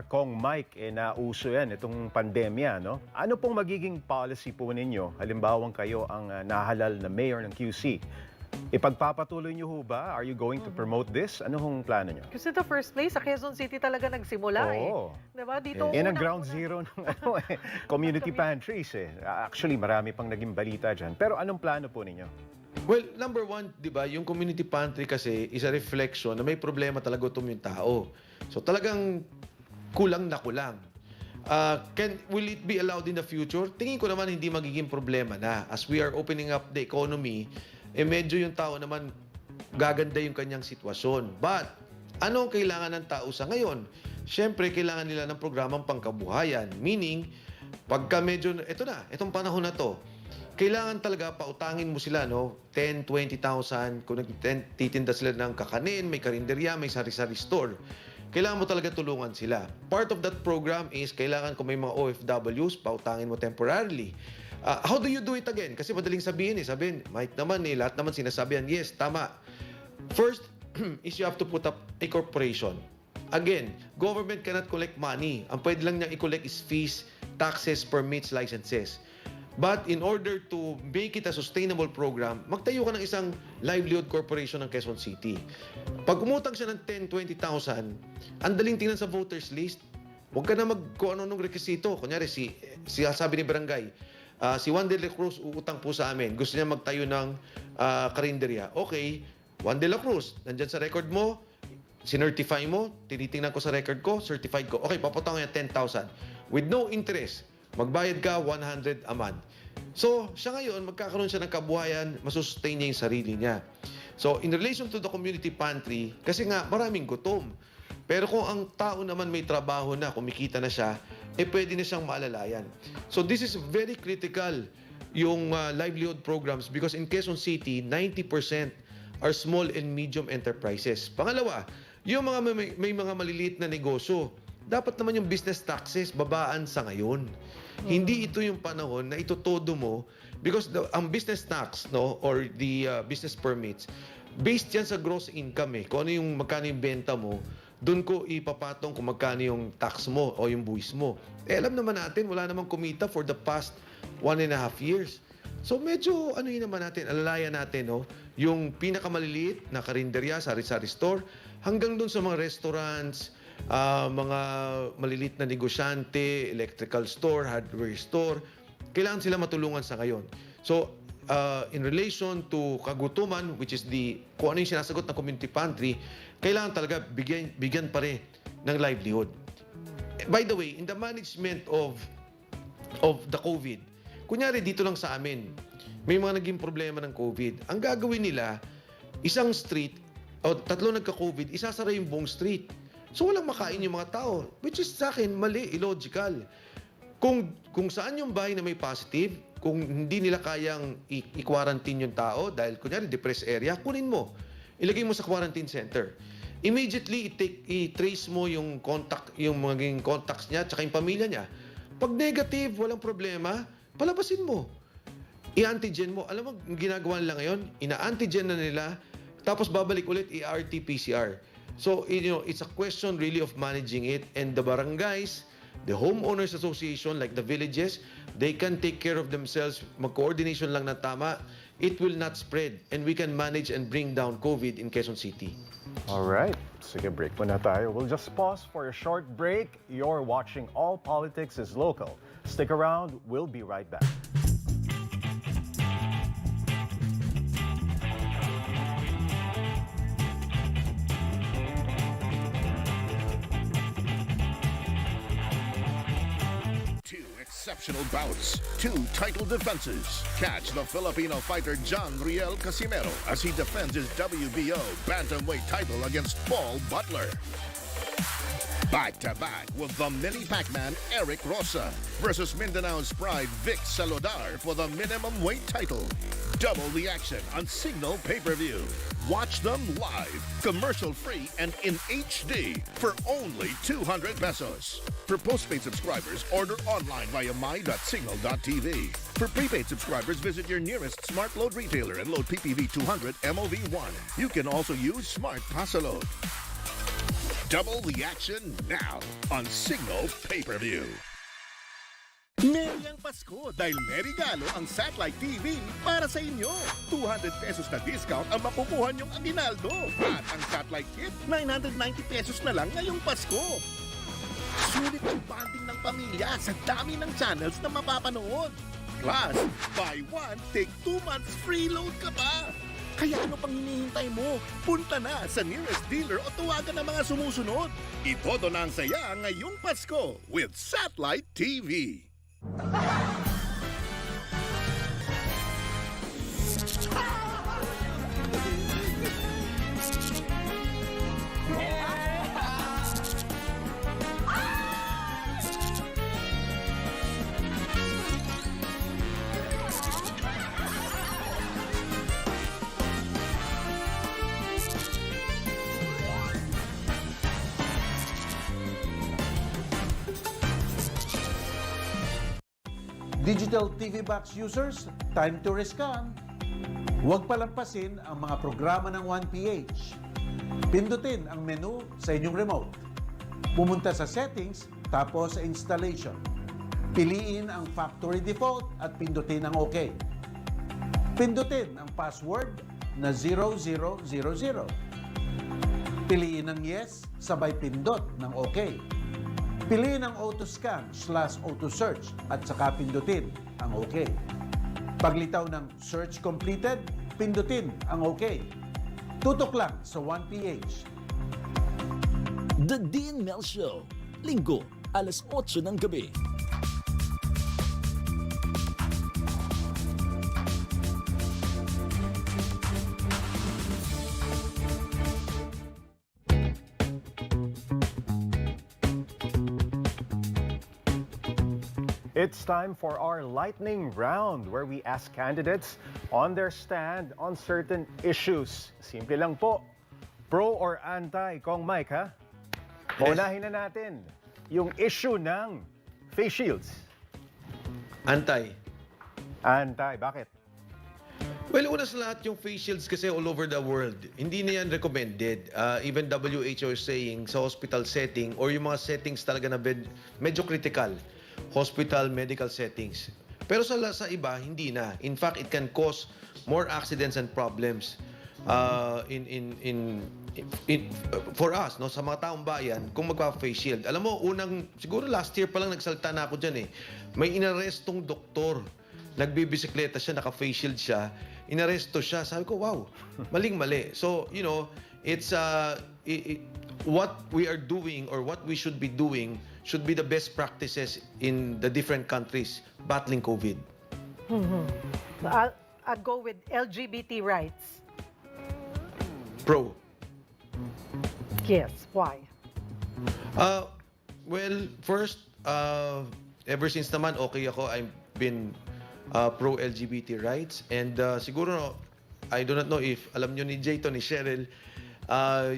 Kong Mike, nauso yan itong pandemya, no? Ano pong magiging policy po ninyo? Halimbawang kayo ang nahalal na mayor ng QC. Ipagpapatuloy niyo ho ba? Are you going to promote this? Ano hong plano niyo? Kasi the first place, sa Quezon City talaga nagsimula Oo. Diba? Dito Yan ang ground zero ng community pantries eh. Actually, marami pang naging balita dyan. Pero anong plano po ninyo? Well, number one, di ba, yung community pantry kasi is a reflection na may problema talaga yung tao. So talagang kulang na kulang. Will it be allowed in the future? Tingin ko naman hindi magiging problema na. As we are opening up the economy, medyo yung tao naman gaganda yung kanyang sitwasyon. But, anong kailangan ng tao sa ngayon? Siyempre, kailangan nila ng programang pangkabuhayan. Meaning, pagka medyo, itong panahon na to, kailangan talaga pautangin mo sila, no? 10, 20,000, kung nagtitinda sila ng kakanin, may karinderya, may sari-sari store. Kailangan mo talaga tulungan sila. Part of that program is, kailangan kung may mga OFWs, pautangin mo temporarily. How do you do it again? Kasi madaling sabihin Mike naman lahat naman sinasabihan, yes, tama. First, is you have to put up a corporation. Again, government cannot collect money. Ang pwede lang niya i-collect is fees, taxes, permits, licenses. But in order to make it a sustainable program, magtayo ka ng isang livelihood corporation ng Quezon City. Pag umutang siya ng 10, 20,000, ang daling tingnan sa voters list. Huwag ka na kung ano-anong rekisito. Kunyari, sabi ni Barangay, si Juan de la Cruz uutang po sa amin. Gusto niya magtayo ng karinderya. Okay, Juan de la Cruz, nandyan sa record mo, sinertify mo, tinitingnan ko sa record ko, certified ko. Okay, papatang niya 10,000. With no interest, magbayad ka 100 a month. So, siya ngayon, magkakaroon siya ng kabuhayan, masustain niya yung sarili niya. So, in relation to the community pantry, kasi nga, maraming gutom. Pero kung ang tao naman may trabaho na, kumikita na siya, pwede na siyang maalalayan. So, this is very critical, yung livelihood programs, because in Quezon City, 90% are small and medium enterprises. Pangalawa, yung mga may mga maliliit na negosyo, dapat naman yung business taxes babaan sa ngayon. Hindi ito yung panahon na itotodo mo because ang business tax, no, or the business permits, based yan sa gross income Kung ano yung magkano yung benta mo, doon ko ipapatong kung magkano yung tax mo o yung buwis mo. Alam naman natin, wala namang kumita for the past 1.5 years. So medyo yun naman natin, alalayan natin, no, yung pinakamaliliit na karinderya, sari-sari store, hanggang doon sa mga restaurants, mga malilit na negosyante, electrical store, hardware store, kailangan sila matulungan sa ngayon. So, in relation to kagutuman, which is kung ano yung sinasagot ng community pantry, kailangan talaga bigyan pa rin ng livelihood. By the way, in the management of the COVID, kunyari dito lang sa amin, may mga naging problema ng COVID. Ang gagawin nila, isang street, o 3 nagka-COVID, isasara yung buong street. So walang makain yung mga tao, which is sa akin mali, illogical. Kung saan yung bahay na may positive, kung hindi nila kayang i-quarantine yung tao dahil kunyari depressed area, kunin mo. Ilagay mo sa quarantine center. Immediately i-trace mo yung maging contacts niya at yung pamilya niya. Pag negative, walang problema, palabasin mo. I-antigen mo. Alam mo, ginagawa nila ngayon, ina-antigen na nila, tapos babalik ulit i-RT-PCR. So, it's a question really of managing it. And the barangays, the homeowners association, like the villages, they can take care of themselves. Mag-coordination lang na tama. It will not spread. And we can manage and bring down COVID in Quezon City. All right. Sige, break muna tayo. We'll just pause for a short break. You're watching All Politics is Local. Stick around. We'll be right back. Exceptional bouts, 2 title defenses. Catch the Filipino fighter John Riel Casimero as he defends his WBO bantamweight title against Paul Butler. Back-to-back with the mini Pac-Man Eric Rosa versus Mindanao's pride Vic Salodar for the minimum weight title. Double the action on Cignal pay-per-view. Watch them live, commercial-free and in HD for only 200 pesos. For postpaid subscribers, order online via my.cignal.tv. For prepaid subscribers, visit your nearest Smart Load retailer and load PPV 200 MOV1. You can also use Smart Pasalode. Double the action now on Cignal pay-per-view. Merry ang Pasko dahil may regalo ang Satellite TV para sa inyo. 200 pesos na discount ang makukuha niyong aginaldo. At ang Satellite Kit, 990 pesos na lang ngayong Pasko. Sulit ang bonding ng pamilya sa dami ng channels na mapapanood. Plus, buy one, take 2 months free load ka pa. Kaya ano pang hinihintay mo? Punta na sa nearest dealer o tuwagan ng mga sumusunod. Itodo na ang saya ngayong Pasko with Satellite TV. Digital TV Box users, time to rescan. Huwag palampasin ang mga programa ng 1PH. Pindutin ang menu sa inyong remote. Pumunta sa settings, tapos sa installation. Piliin ang factory default at pindutin ang OK. Pindutin ang password na 0000. Piliin ang yes, sabay pindot ng OK. Piliin ang auto-scan/auto-search at saka pindutin ang OK. Paglitaw ng search completed, pindutin ang OK. Tutok lang sa 1PH. The Dean Mel Show, Linggo, alas 8 ng gabi. It's time for our lightning round where we ask candidates on their stand on certain issues. Simple lang po. Pro or anti, Kong Mike, ha? Unahin na natin yung issue ng face shields. Anti. Anti, bakit? Well, una sa lahat, yung face shields kasi all over the world, hindi na yan recommended. Even WHO is saying sa hospital setting or yung mga settings talaga na medyo critical. Hospital, medical settings. Pero sa iba, hindi na. In fact, it can cause more accidents and problems for us, no, sa mga taong bayan, kung magpa-face shield. Alam mo, siguro last year pa lang nagsalta na ako dyan eh. May inarestong doktor. Nagbibisikleta siya, naka-face shield siya. Inaresto siya. Sabi ko, wow, maling-mali. So, you know, it's what we are doing or what we should be doing should be the best practices in the different countries battling COVID. I'll go with LGBT rights. Pro. Yes, why? Well, first, ever since naman okay ako, I've been pro-LGBT rights. And siguro, I do not know if alam nyo ni Jayton, ni Cheryl,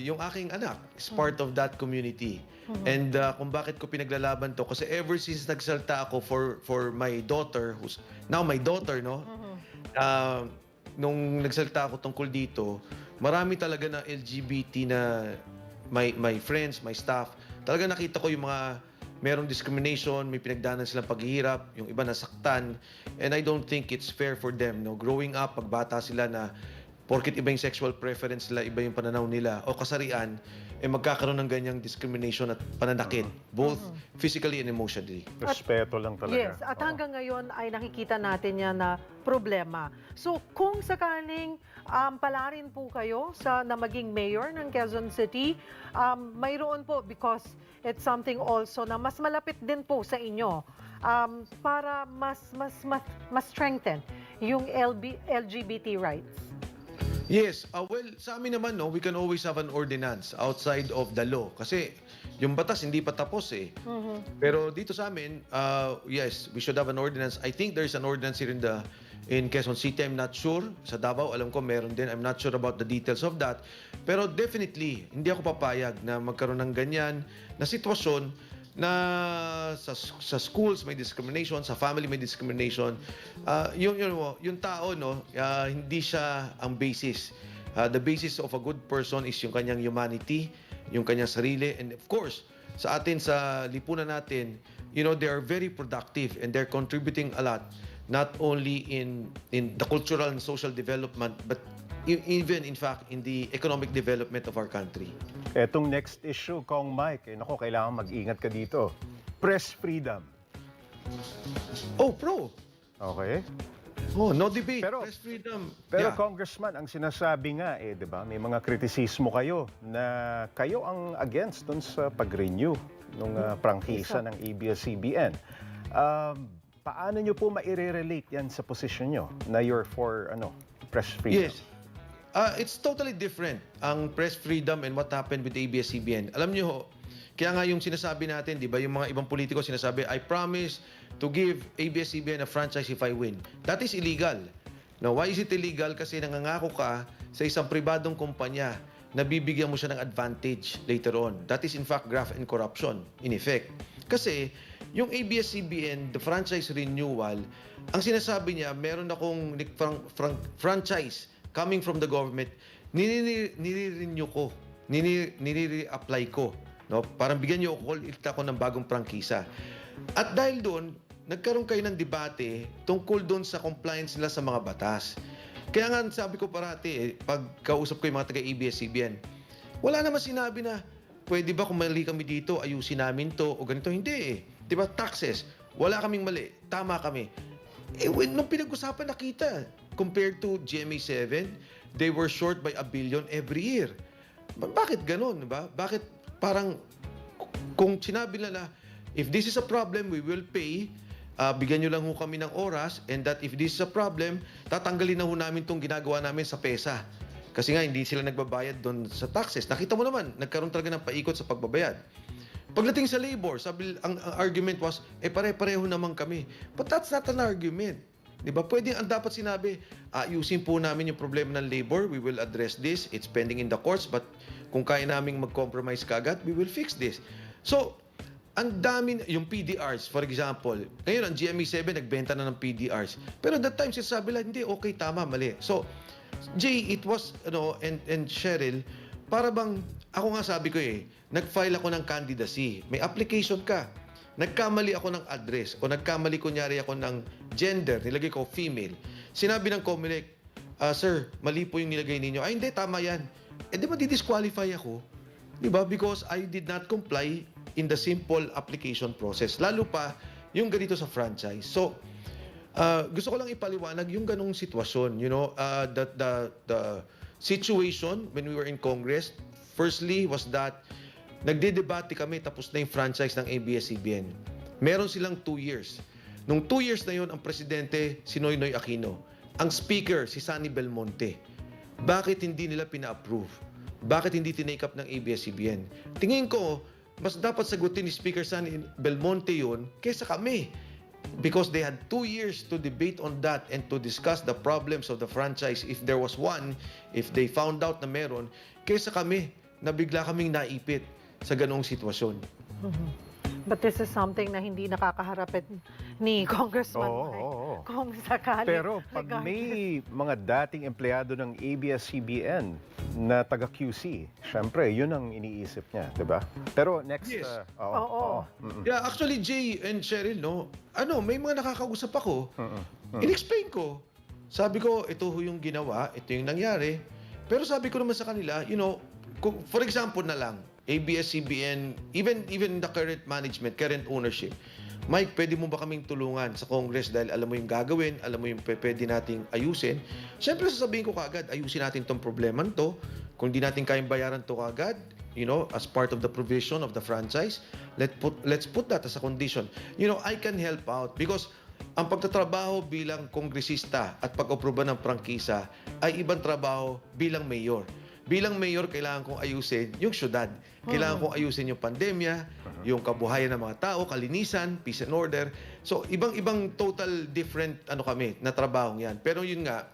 yung aking anak is part of that community. And kung bakit ko pinaglalaban to, kasi ever since nagsalta ako for my daughter, who's now my daughter, no? Nung nagsalta ako tungkol dito, marami talaga na LGBT na my friends, my staff, talaga nakita ko yung mga merong discrimination, may pinagdanan silang paghihirap, yung iba nasaktan, and I don't think it's fair for them, no? Growing up, pagbata sila na porket iba yung sexual preference nila, iba yung pananaw nila, o kasarian, magkakaroon ng ganyang discrimination at pananakit, both physically and emotionally. Respeto lang talaga. Yes, at hanggang ngayon ay nakikita natin yan na problema. So kung sakaling palarin po kayo na maging mayor ng Quezon City, mayroon po, because it's something also na mas malapit din po sa inyo, para mas strengthen yung LGBT rights. Yes, well, sa amin naman, no, we can always have an ordinance outside of the law. Kasi yung batas hindi pa tapos eh. Pero dito sa amin, yes, we should have an ordinance. I think there's an ordinance here in Quezon City. I'm not sure. Sa Davao, alam ko meron din. I'm not sure about the details of that. Pero definitely, hindi ako papayag na magkaroon ng ganyan na sitwasyon na sa schools may discrimination, sa family may discrimination. Yung tao, no, hindi siya ang basis. The basis of a good person is yung kanyang humanity, yung kanyang sarili. And of course, sa atin, sa lipunan natin, they are very productive and they're contributing a lot, not only in the cultural and social development, but even, in fact, in the economic development of our country. Etong next issue, Kong Mike, kailangan mag-ingat ka dito. Press freedom. Oh, pro. Okay. Oh, no debate. Press freedom. Pero Congressman, ang sinasabi nga, di ba, may mga kritisismo kayo na kayo ang against dun sa pag-renew ng prangkisa ng ABS-CBN. Paano nyo po maire-relate yan sa posisyon nyo na you're for press freedom? Yes. It's totally different, ang press freedom and what happened with ABS-CBN. Alam nyo, kaya nga yung sinasabi natin, di ba, yung mga ibang politiko sinasabi, I promise to give ABS-CBN a franchise if I win. That is illegal. Now, why is it illegal? Kasi nangangako ka sa isang pribadong kumpanya na bibigyan mo siya ng advantage later on. That is in fact graft and corruption, in effect. Kasi yung ABS-CBN, the franchise renewal, ang sinasabi niya, meron akong franchise coming from the government, nire-renew ko, nire-apply ko. No? Parang bigyan niyo ako ng bagong prangkisa. At dahil doon, nagkaroon kayo ng debate tungkol doon sa compliance nila sa mga batas. Kaya nga sabi ko parati, pag kausap ko yung mga taga-ABS-CBN, wala naman sinabi na, pwede ba kung mali kami dito, ayusin namin to o ganito? Hindi eh. Diba, taxes, wala kaming mali, tama kami. Nung pinag-usapan nakita, compared to GMA7, they were short by 1 billion every year. Bakit ganun, diba? Bakit parang, kung sinabi nila, if this is a problem, we will pay, bigyan nyo lang ho kami ng oras, and that if this is a problem, tatanggalin na ho namin itong ginagawa namin sa PESA. Kasi nga, hindi sila nagbabayad doon sa taxes. Nakita mo naman, nagkaroon talaga ng paikot sa pagbabayad. Pagdating sa labor, ang argument was, pare-pareho naman kami. But that's not an argument. Diba? Pwede, ang dapat sinabi, ayusin po namin yung problema ng labor, we will address this, it's pending in the courts, but kung kaya naming mag-compromise kagad, we will fix this. So, ang dami, yung PDRs, for example, ngayon ang GMA7 nagbenta na ng PDRs. Pero that time, sinasabi lang, hindi, okay, tama, mali. So, Jay, it was, and Cheryl, para bang, ako nga sabi ko nag-file ako ng candidacy. May application ka. Nagkamali ako ng address o nagkamali kunyari ako ng gender, nilagay ko female. Sinabi ng COMELEC, sir, mali po yung nilagay ninyo. Ay, hindi, tama yan. Di ba di-disqualify ako? Di ba? Because I did not comply in the simple application process. Lalo pa, yung ganito sa franchise. So, gusto ko lang ipaliwanag yung ganong sitwasyon. The situation when we were in Congress, firstly was that nagdedebate kami tapos na yung franchise ng ABS-CBN. Meron silang 2 years. Nung 2 years na yun, ang presidente si Noynoy Aquino. Ang speaker si Sunny Belmonte. Bakit hindi nila pina-approve? Bakit hindi tinake up ng ABS-CBN? Tingin ko, mas dapat sagutin ni Speaker Sunny Belmonte yun kaysa kami. Because they had 2 years to debate on that and to discuss the problems of the franchise if there was one, if they found out na meron, kaysa kami na bigla kaming naipit sa ganong sitwasyon. But this is something na hindi nakakaharapin ni Congressman Mike. Kung sakali. Pero pag may mga dating empleyado ng ABS-CBN na taga-QC, syempre, yun ang iniisip niya, di ba? Pero next... Yes. Yeah, actually, Jay and Cheryl, may mga nakakausap ako. In-explain ko. Sabi ko, ito yung ginawa, ito yung nangyari. Pero sabi ko naman sa kanila, for example na lang, ABS-CBN, even the current management, current ownership, Mike, pwede mo ba kaming tulungan sa Congress dahil alam mo yung gagawin, alam mo yung pwede nating ayusin? Siyempre, sasabihin ko kagad, ayusin natin tong problema to. Kung di natin kayang bayaran to kagad, as part of the provision of the franchise, let's put that as a condition. I can help out because ang pagtatrabaho bilang kongresista at pag-aproba ng prangkisa ay ibang trabaho bilang mayor. bilang mayor, kailangan kong ayusin yung syudad. Kailangan kong ayusin yung pandemya, yung kabuhayan ng mga tao, kalinisan, peace and order. So, ibang total different kami na trabahong yan. Pero yun nga,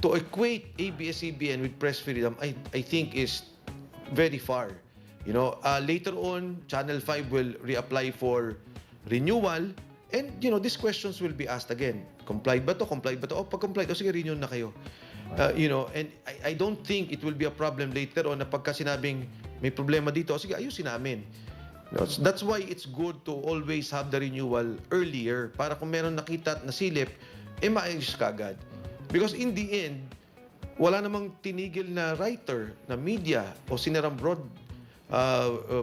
to equate ABS-CBN with press freedom, I think is very far. You know, later on, Channel 5 will reapply for renewal, and these questions will be asked again. Complied ba to? Complied ba to? Pag complied, sige, renew na kayo. And I don't think it will be a problem later on na pagka sinabing may problema dito, sige, ayusin namin. That's why it's good to always have the renewal earlier para kung meron nakita at nasilip, maayos ka agad. Because in the end, wala namang tinigil na writer, na media, o sinarang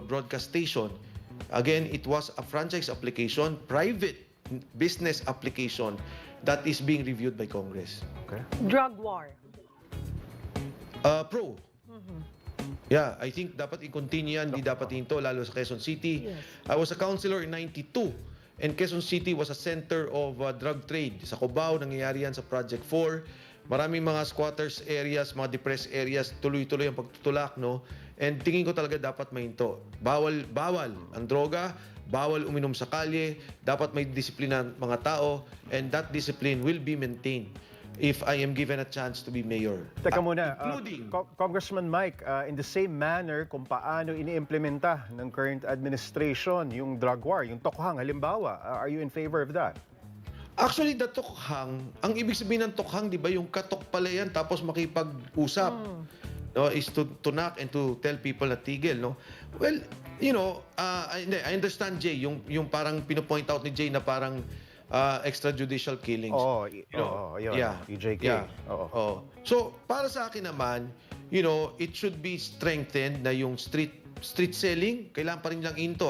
broadcast station. Again, it was a franchise application, private business application that is being reviewed by Congress. Okay. Drug war. Pro. Yeah, I think dapat i-continue yan, di dapat hinto, lalo sa Quezon City. Yes. I was a councilor in 92, and Quezon City was a center of drug trade. Sa Cubao, nangyayari yan sa Project 4. Maraming mga squatters areas, mga depressed areas, tuloy-tuloy ang pagtutulak, no? And tingin ko talaga dapat mahinto. Bawal ang droga, bawal uminom sa kalye, dapat may disiplina ng mga tao, and that discipline will be maintained if I am given a chance to be mayor. Teka muna, including Congressman Mike, in the same manner kung paano iniimplementa ng current administration yung drug war, yung tokhang halimbawa, are you in favor of that? Actually, the tokhang, ang ibig sabihin ng tokhang, di ba, yung katok pala yan, tapos makipag-usap. No, is to knock and to tell people na tigil, no? Well, I understand, Jay, yung parang pinopoint out ni Jay na parang extrajudicial killings. EJK. Yeah. So, para sa akin naman, it should be strengthened na yung street selling, kailangan pa rin lang into,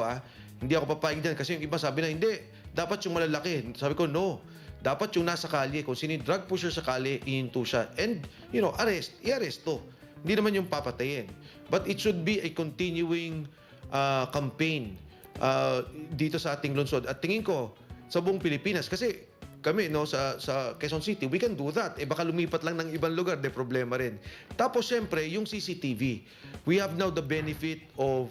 Hindi ako papayag dyan kasi yung iba sabi na, hindi, dapat yung malalaki. Sabi ko, no. Dapat yung nasa kalye. Kung sino yung drug pusher sa kalye, ihinto siya. And, i-arresto. Hindi naman yung papatayin. But it should be a continuing campaign dito sa ating lungsod. At tingin ko, sa buong Pilipinas, kasi kami sa Quezon City, we can do that. Baka lumipat lang ng ibang lugar, de problema rin. Tapos, syempre, yung CCTV. We have now the benefit of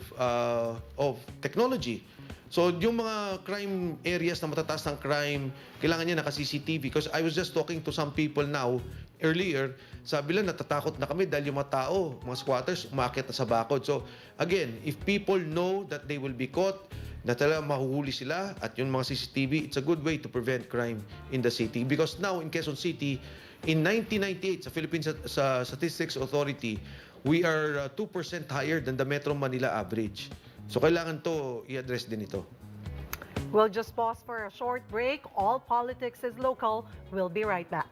technology. So, yung mga crime areas na matataas ng crime, kailangan niya naka-CCTV. Because I was just talking to some people now, earlier, sabi lang, natatakot na kami dahil yung mga tao, mga squatters, umakyat na sa bakod. So, again, if people know that they will be caught, na talagang mahuhuli sila, at yung mga CCTV, it's a good way to prevent crime in the city. Because now, in Quezon City, in 1998, sa Philippine Statistics Authority, we are 2% higher than the Metro Manila average. So, kailangan to i-address din ito. We'll just pause for a short break. All politics is local. We'll be right back.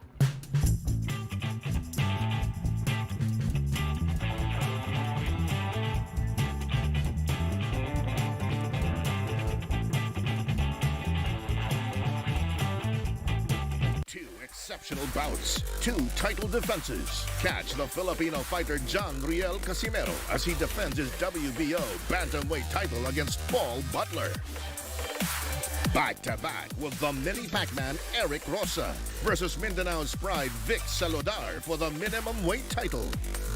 Exceptional bouts, 2 title defenses. Catch the Filipino fighter John Riel Casimero as he defends his WBO bantamweight title against Paul Butler. Back-to-back with the mini Pac-Man Eric Rosa versus Mindanao's pride Vic Salodar for the minimum weight title.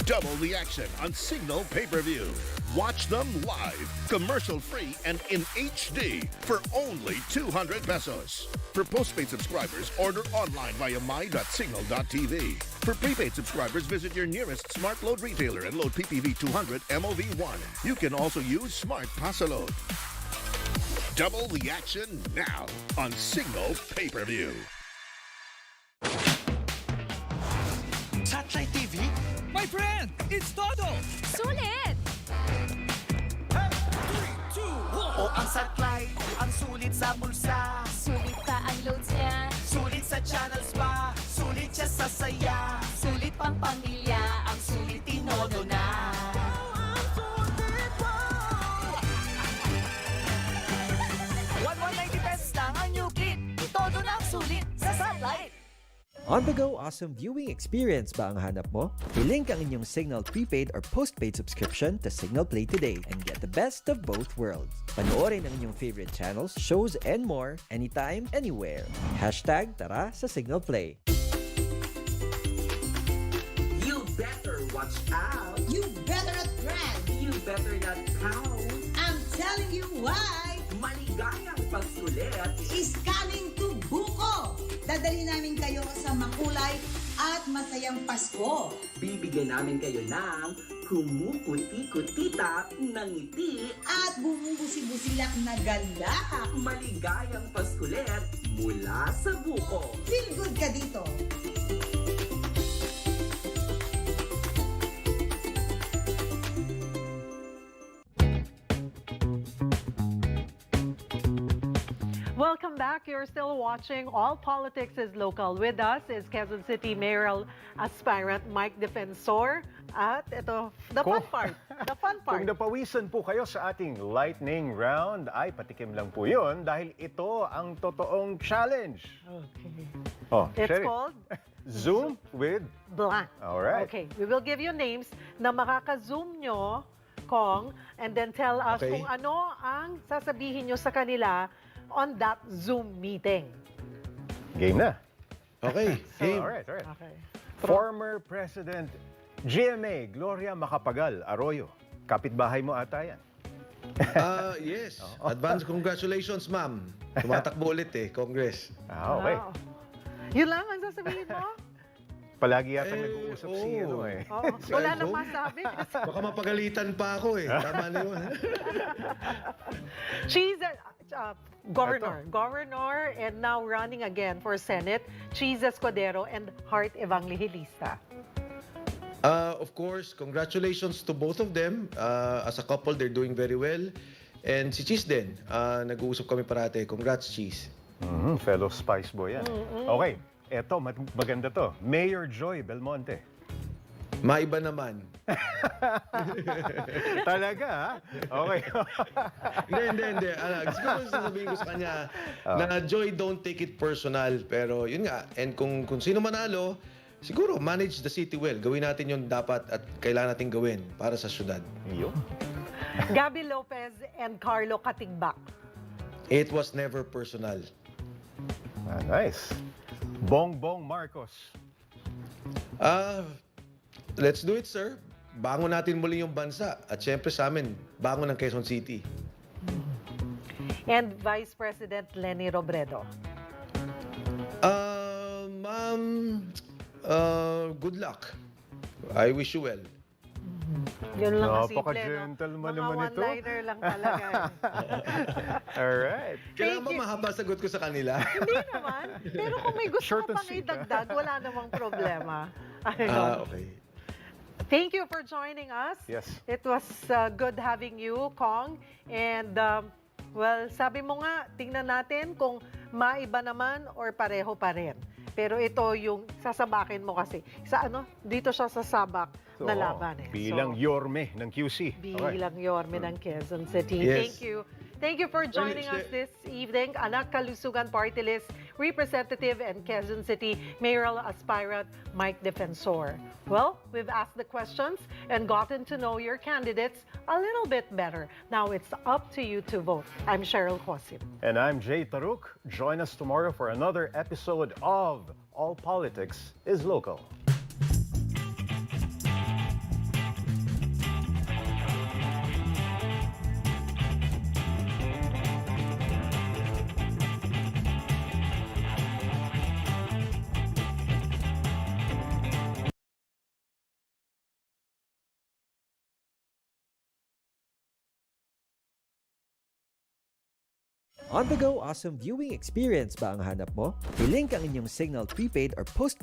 Double the action on Cignal pay-per-view. Watch them live, commercial-free and in HD for only 200 pesos. For postpaid subscribers, order online via my.cignal.tv. For prepaid subscribers, visit your nearest Smart Load retailer and load PPV 200 MOV1. You can also use Smart Pasalode. Double the action now on Cignal pay-per-view. Satellite TV? My friend, it's Todo! Sulit! 3, 2, 1! O ang satellite, ang sulit sa bulsa. Sulit pa ang loads niya. Sulit sa channels pa. Sulit siya sa saya. Sulit pang pamilya. Ang sulit tinodo na. 190 pesos lang ang new kit. Todo na ang sulit sa satellite. On-the-go awesome viewing experience ba ang hanap mo? I-link ang inyong Cignal prepaid or postpaid subscription to Cignal Play today and get the best of both worlds. Panoorin ang inyong favorite channels, shows, and more anytime, anywhere. #Tara sa Cignal Play. You better watch out. You better not brag. You better not count. I'm telling you why. Maligayang pagsulit. Is coming to Buko. Dadali namin kayo sa makulay at masayang Pasko. Bibigyan namin kayo ng kumukuti-kutita ng ngiti at bumubusi-busilak na galak. Maligayang Paskulit mula sa Buko. Feel good ka dito. Welcome back. You're still watching All Politics is Local. With us is Quezon City Mayoral aspirant Mike Defensor. At ito, the fun part. The fun part. Kung napawisan po kayo sa ating lightning round, ay patikim lang po yun dahil ito ang totoong challenge. Okay. Oh, It's Cheryl. called Zoom with Blank. All right. Okay, we will give you names na makaka-zoom nyo, Kong, and then tell us Okay. kung ano ang sasabihin nyo sa kanila on that Zoom meeting. Game na. Okay, game. All right. Okay. Former President GMA Gloria Macapagal Arroyo. Kapitbahay mo ata yan. Yes. Advance congratulations, ma'am. Tumatakbo ulit Congress. Okay. Wow. Yun lang ang sasabihin mo? Palagi yata nag-uusap si Oo. Si Wala Zoom. nang masabi. Baka mapagalitan pa ako Tama na yun. She's governor and now running again for Senate, Cheese Escudero and Heart Evangelista. Of course, congratulations to both of them. As a couple, they're doing very well. And si Cheese din, nag-uusap kami parate. Congrats, Cheese. Fellow Spice Boy yan. Okay, eto, maganda to. Mayor Joy Belmonte. Maiba naman. Talaga, ha? Okay. Hindi. Siguro sasabihin ko sa kanya na Joy, don't take it personal. Pero yun nga, and kung sino manalo, siguro manage the city well. Gawin natin yung dapat at kailangan natin gawin para sa syudad. Yun. Gabby Lopez and Carlo Katigbak. It was never personal. Nice. Bongbong Marcos. Let's do it, sir. Bangon natin muli yung bansa. At syempre sa amin, bangon ng Quezon City. And Vice President Leni Robredo. Ma'am, good luck. I wish you well. Yun lang kasimple, Napaka-gentleman Mga naman ito. one-liner lang talaga. Alright. Kailangan ba mahaba sagot ko sa kanila? Hindi naman. Pero kung may gusto Short ka and pang sweet, idagdag, wala namang problema. Ayun. Okay. Thank you for joining us. Yes. It was good having you, Kong. And, well, sabi mo nga, tingnan natin kung maiba naman or pareho pa rin. Pero ito yung sasabakin mo kasi. Dito siya sasabak na laban Bilang Yorme ng QC. Bilang Yorme ng Quezon City. Yes. Thank you. Thank you for joining us this evening. Anakalusugan Party-list Representative and Quezon City Mayoral Aspirant Mike Defensor. Well, we've asked the questions and gotten to know your candidates a little bit better. Now it's up to you to vote. I'm Cheryl Cosim. And I'm Jay Taruc. Join us tomorrow for another episode of All Politics is Local. On-the-go awesome viewing experience ba ang hanap mo? I-link ang inyong Cignal prepaid or postpaid